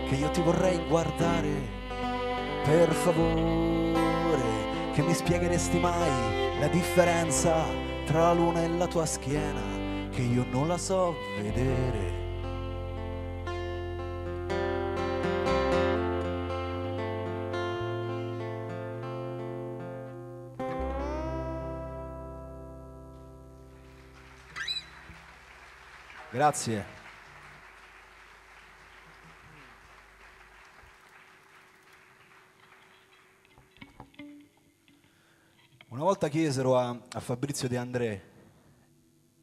che io ti vorrei guardare. Per favore, che mi spiegheresti mai la differenza tra la luna e la tua schiena, che io non la so vedere. Grazie. Una volta chiesero a Fabrizio De André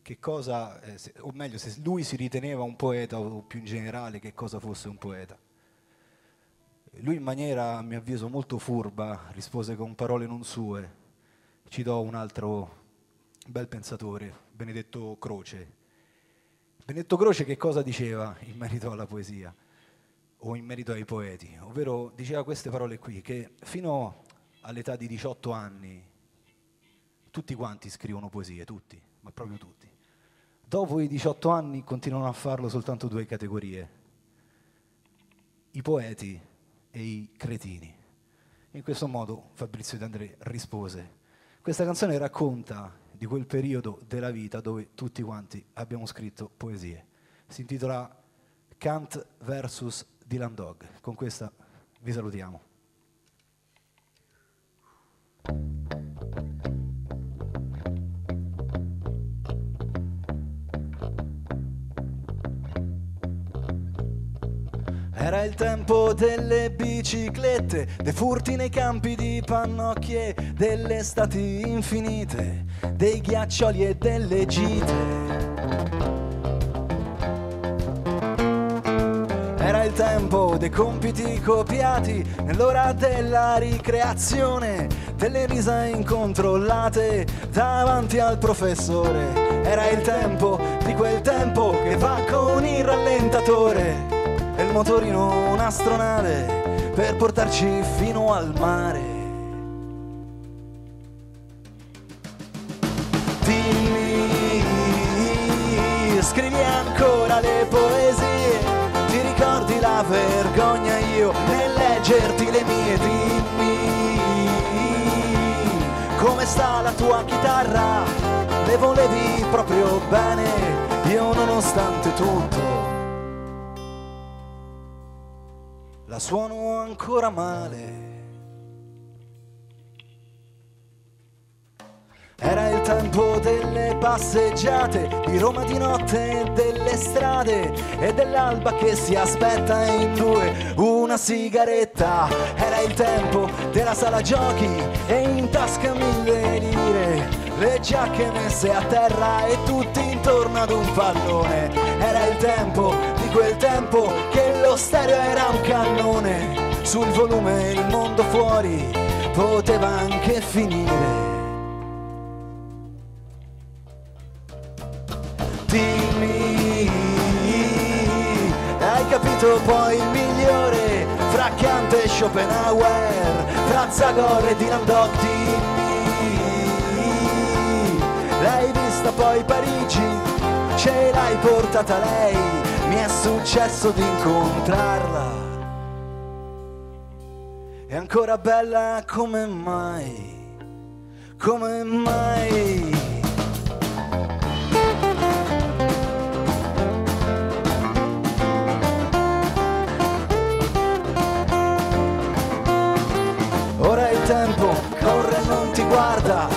che cosa, o meglio, se lui si riteneva un poeta o più in generale che cosa fosse un poeta. Lui in maniera, a mio avviso, molto furba rispose con parole non sue. Citò un altro bel pensatore, Benedetto Croce. Benedetto Croce che cosa diceva in merito alla poesia o in merito ai poeti? Ovvero diceva queste parole qui, che fino all'età di 18 anni tutti quanti scrivono poesie, tutti, ma proprio tutti. Dopo i 18 anni continuano a farlo soltanto due categorie, i poeti e i cretini. In questo modo Fabrizio De André rispose. Questa canzone racconta di quel periodo della vita dove tutti quanti abbiamo scritto poesie. Si intitola Kant vs. Dylan Dog. Con questa vi salutiamo. Era il tempo delle biciclette, dei furti nei campi di pannocchie, delle estati infinite, dei ghiaccioli e delle gite. Era il tempo dei compiti copiati, nell'ora della ricreazione, delle risa incontrollate davanti al professore. Era il tempo di quel tempo che va con il rallentatore e il motorino un'astronave per portarci fino al mare. Dimmi, scrivi ancora le poesie, ti ricordi la vergogna io nel leggerti le mie? Dimmi, come sta la tua chitarra? Le volevi proprio bene, io nonostante tutto la suono ancora male. Era il tempo delle passeggiate, di Roma di notte, delle strade e dell'alba che si aspetta in due una sigaretta. Era il tempo della sala giochi e in tasca 1000 lire, le giacche messe a terra e tutti intorno ad un pallone. Era il tempo di quel tempo che lo stereo era un cannone, sul volume il mondo fuori poteva anche finire. Dimmi, hai capito poi il migliore fra Kant e Schopenhauer, fra Zagor e Dylan Dog? Dimmi, l'hai vista poi Parigi, ce l'hai portata lei, mi è successo di incontrarla, è ancora bella come mai, come mai? Ora il tempo corre e non ti guarda,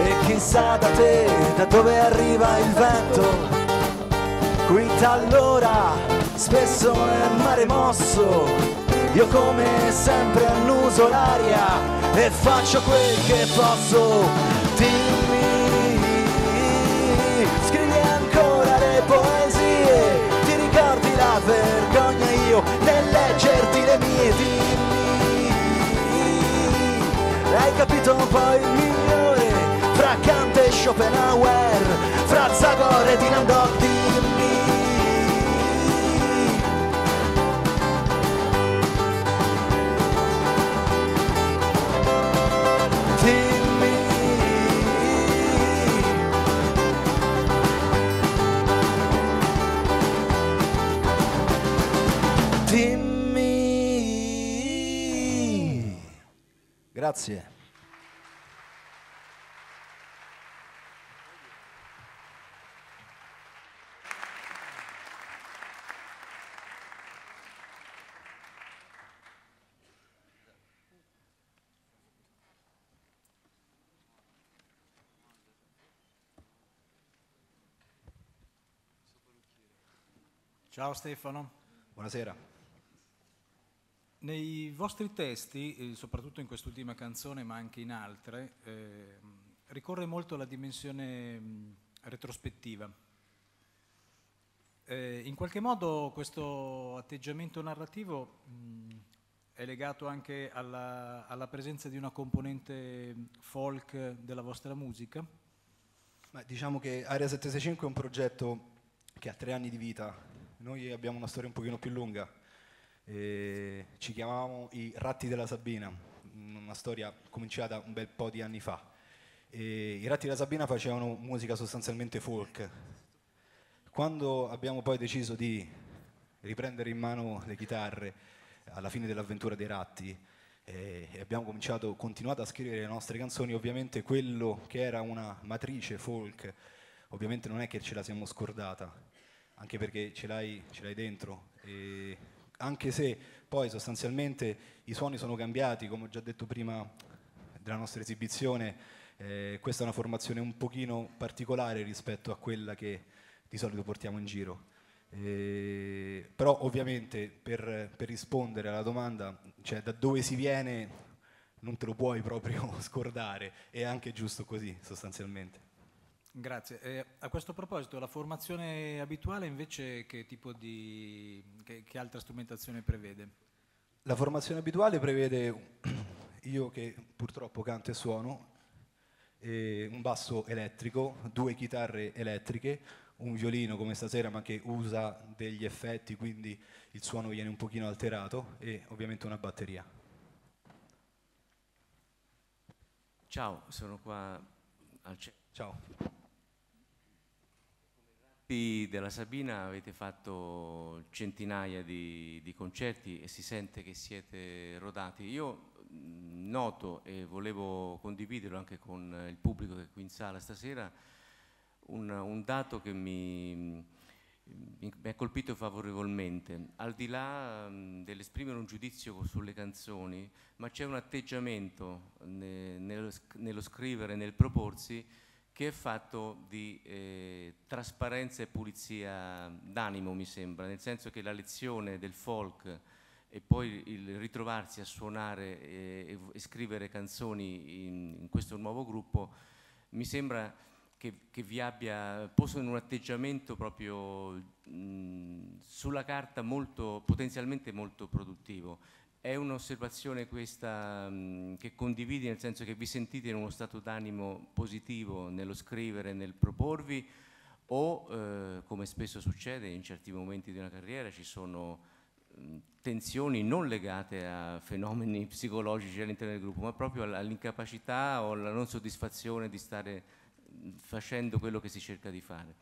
e chissà da te da dove arriva il vento. Qui allora spesso è mare mosso, io come sempre annuso l'aria e faccio quel che posso. Dimmi, scrivi ancora le poesie, ti ricordi la vergogna io nel leggerti le mie? Dimmi, hai capito poi il migliore fra Kant e Schopenhauer, fra Zagor e Dylan Dog? Dimmi, dimmi, dimmi. Grazie. Ciao Stefano. Buonasera. Nei vostri testi, soprattutto in quest'ultima canzone ma anche in altre, ricorre molto la dimensione retrospettiva. In qualche modo questo atteggiamento narrativo è legato anche alla presenza di una componente folk della vostra musica? Ma diciamo che Area 765 è un progetto che ha 3 anni di vita. Noi abbiamo una storia un pochino più lunga. Ci chiamavamo i Ratti della Sabina, una storia cominciata un bel po' di anni fa. I Ratti della Sabina facevano musica sostanzialmente folk. Quando abbiamo poi deciso di riprendere in mano le chitarre alla fine dell'avventura dei Ratti e abbiamo continuato a scrivere le nostre canzoni, ovviamente quello che era una matrice folk, ovviamente non è che ce la siamo scordata, anche perché ce l'hai dentro. Anche se poi sostanzialmente i suoni sono cambiati, come ho già detto prima della nostra esibizione, questa è una formazione un pochino particolare rispetto a quella che di solito portiamo in giro. Però ovviamente per rispondere alla domanda, cioè da dove si viene non te lo puoi proprio scordare, è anche giusto così sostanzialmente. Grazie. A questo proposito, la formazione abituale invece che tipo che altra strumentazione prevede? La formazione abituale prevede io che purtroppo canto e suono, un basso elettrico, 2 chitarre elettriche, un violino come stasera ma che usa degli effetti, quindi il suono viene un pochino alterato, e ovviamente una batteria. Ciao, sono qua al centro. Ciao. Della Sabina avete fatto centinaia di concerti e si sente che siete rodati. Io noto, e volevo condividerlo anche con il pubblico che è qui in sala stasera, un dato che mi ha colpito favorevolmente. Al di là dell'esprimere un giudizio sulle canzoni, ma c'è un atteggiamento nello scrivere, nel proporsi, che è fatto di trasparenza e pulizia d'animo, mi sembra, nel senso che la lezione del folk e poi il ritrovarsi a suonare e scrivere canzoni in questo nuovo gruppo, mi sembra che vi abbia posto in un atteggiamento proprio sulla carta potenzialmente molto produttivo. È un'osservazione questa che condividi, nel senso che vi sentite in uno stato d'animo positivo nello scrivere, nel proporvi, o come spesso succede in certi momenti di una carriera ci sono tensioni non legate a fenomeni psicologici all'interno del gruppo, ma proprio all'incapacità o alla non soddisfazione di stare facendo quello che si cerca di fare?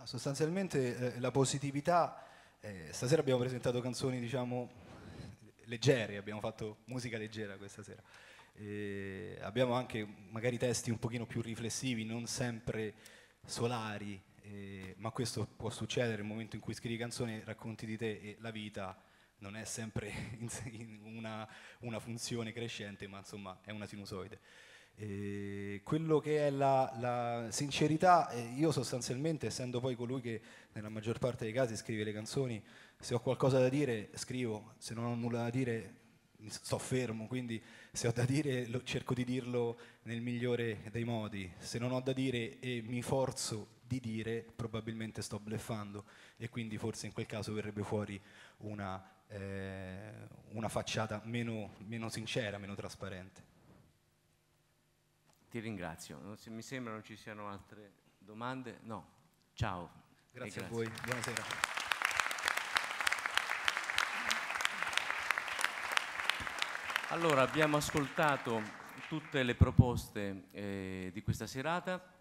Sostanzialmente la positività, stasera abbiamo presentato canzoni, diciamo, leggere, abbiamo fatto musica leggera questa sera. Abbiamo anche magari testi un pochino più riflessivi, non sempre solari, ma questo può succedere nel momento in cui scrivi canzoni, racconti di te, e la vita non è sempre una funzione crescente, ma insomma è una sinusoide. Quello che è la sincerità, io sostanzialmente, essendo poi colui che nella maggior parte dei casi scrive le canzoni, se ho qualcosa da dire scrivo, se non ho nulla da dire sto fermo, quindi se ho da dire cerco di dirlo nel migliore dei modi, se non ho da dire e mi forzo di dire probabilmente sto bluffando, e quindi forse in quel caso verrebbe fuori una facciata meno sincera, meno trasparente. Ti ringrazio. Mi sembra non ci siano altre domande. No. Ciao. Grazie a voi. Buonasera. Allora, abbiamo ascoltato tutte le proposte di questa serata.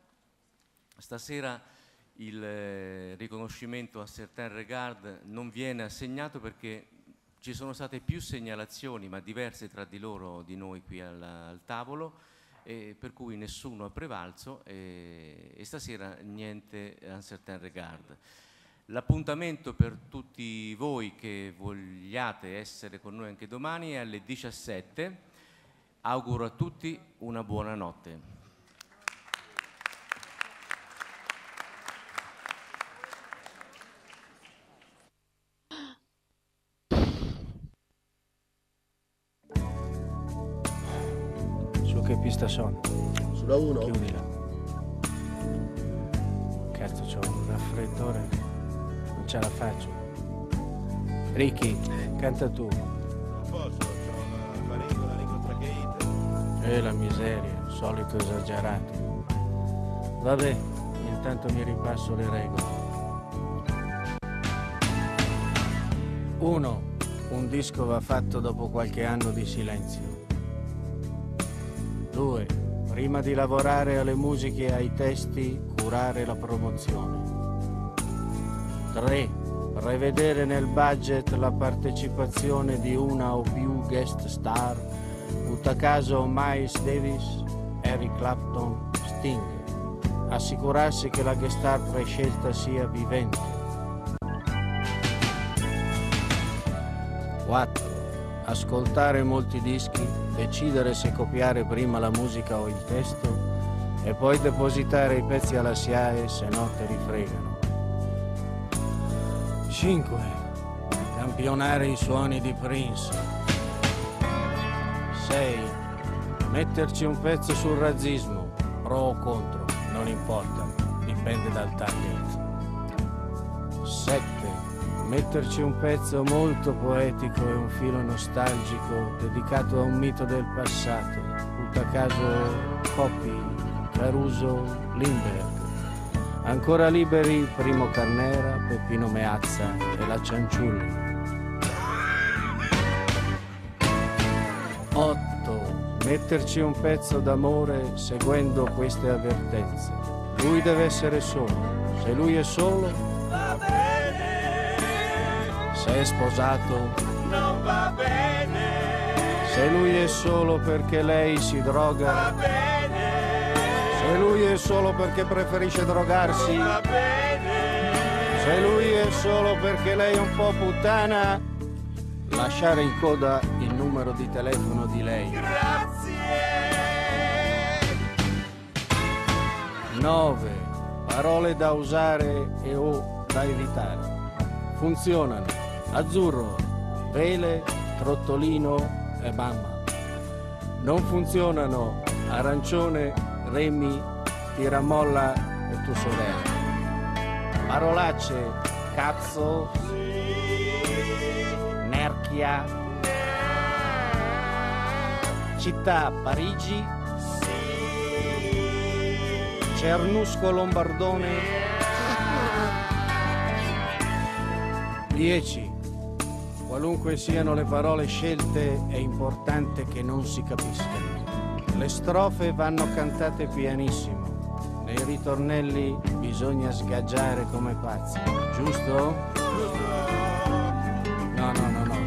Stasera il riconoscimento a Certain Regard non viene assegnato perché ci sono state più segnalazioni, ma diverse tra di loro, di noi qui al tavolo, per cui nessuno ha prevalso, e stasera niente a Certain Regard. L'appuntamento per tutti voi che vogliate essere con noi anche domani è alle 17. Auguro a tutti una buona notte. che pista sono? Sulla 1. Chiudila. Cazzo, c'ho un raffreddore, non ce la faccio. Ricky, canta tu. Non posso, c'ho la lingua tracheite. La miseria, solito esagerato. Vabbè, intanto mi ripasso le regole. 1. Un disco va fatto dopo qualche anno di silenzio. 2. Prima di lavorare alle musiche e ai testi, curare la promozione. 3. Prevedere nel budget la partecipazione di una o più guest star, butta caso Miles Davis, Eric Clapton, Sting. Assicurarsi che la guest star prescelta sia vivente. 4. Ascoltare molti dischi, decidere se copiare prima la musica o il testo e poi depositare i pezzi alla SIAE, se no te li fregano. 5. Campionare i suoni di Prince. 6. Metterci un pezzo sul razzismo, pro o contro, non importa, dipende dal target. 7. Metterci un pezzo molto poetico e un filo nostalgico dedicato a un mito del passato, butta caso Coppi, Caruso, Lindbergh. Ancora liberi Primo Carnera, Peppino Meazza e la Cianciulli. 8. Metterci un pezzo d'amore seguendo queste avvertenze. Lui deve essere solo. Se lui è solo, Va bene, se è sposato, non va bene, se lui è solo perché lei si droga, va bene, se lui è solo perché preferisce drogarsi, va bene, se lui è solo perché lei è un po' puttana, lasciare in coda il numero di telefono di lei. grazie, 9. Parole da usare e o da evitare. Funzionano azzurro, vele, trottolino e mamma. Non funzionano arancione, remi, tiramolla e tu sorella. Parolacce, cazzo, nerchia, città, Parigi, Cernusco, Lombardone. 10. Qualunque siano le parole scelte, è importante che non si capiscano. Le strofe vanno cantate pianissimo. Nei ritornelli bisogna sgaggiare come pazzi. Giusto? No,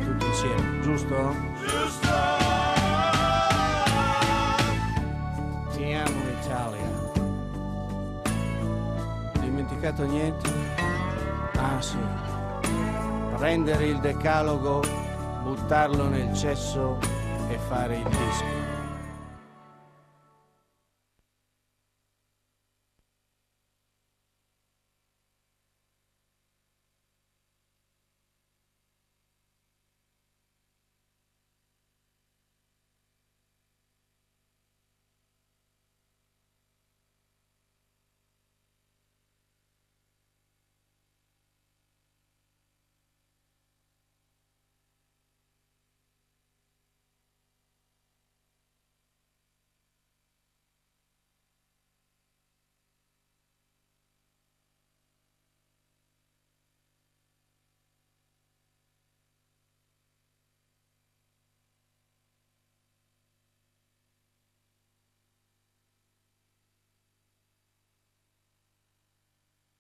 tutti insieme. Giusto? giusto, Ti amo Italia. Dimenticato niente? Ah sì. Prendere il decalogo, buttarlo nel cesso e fare il disco.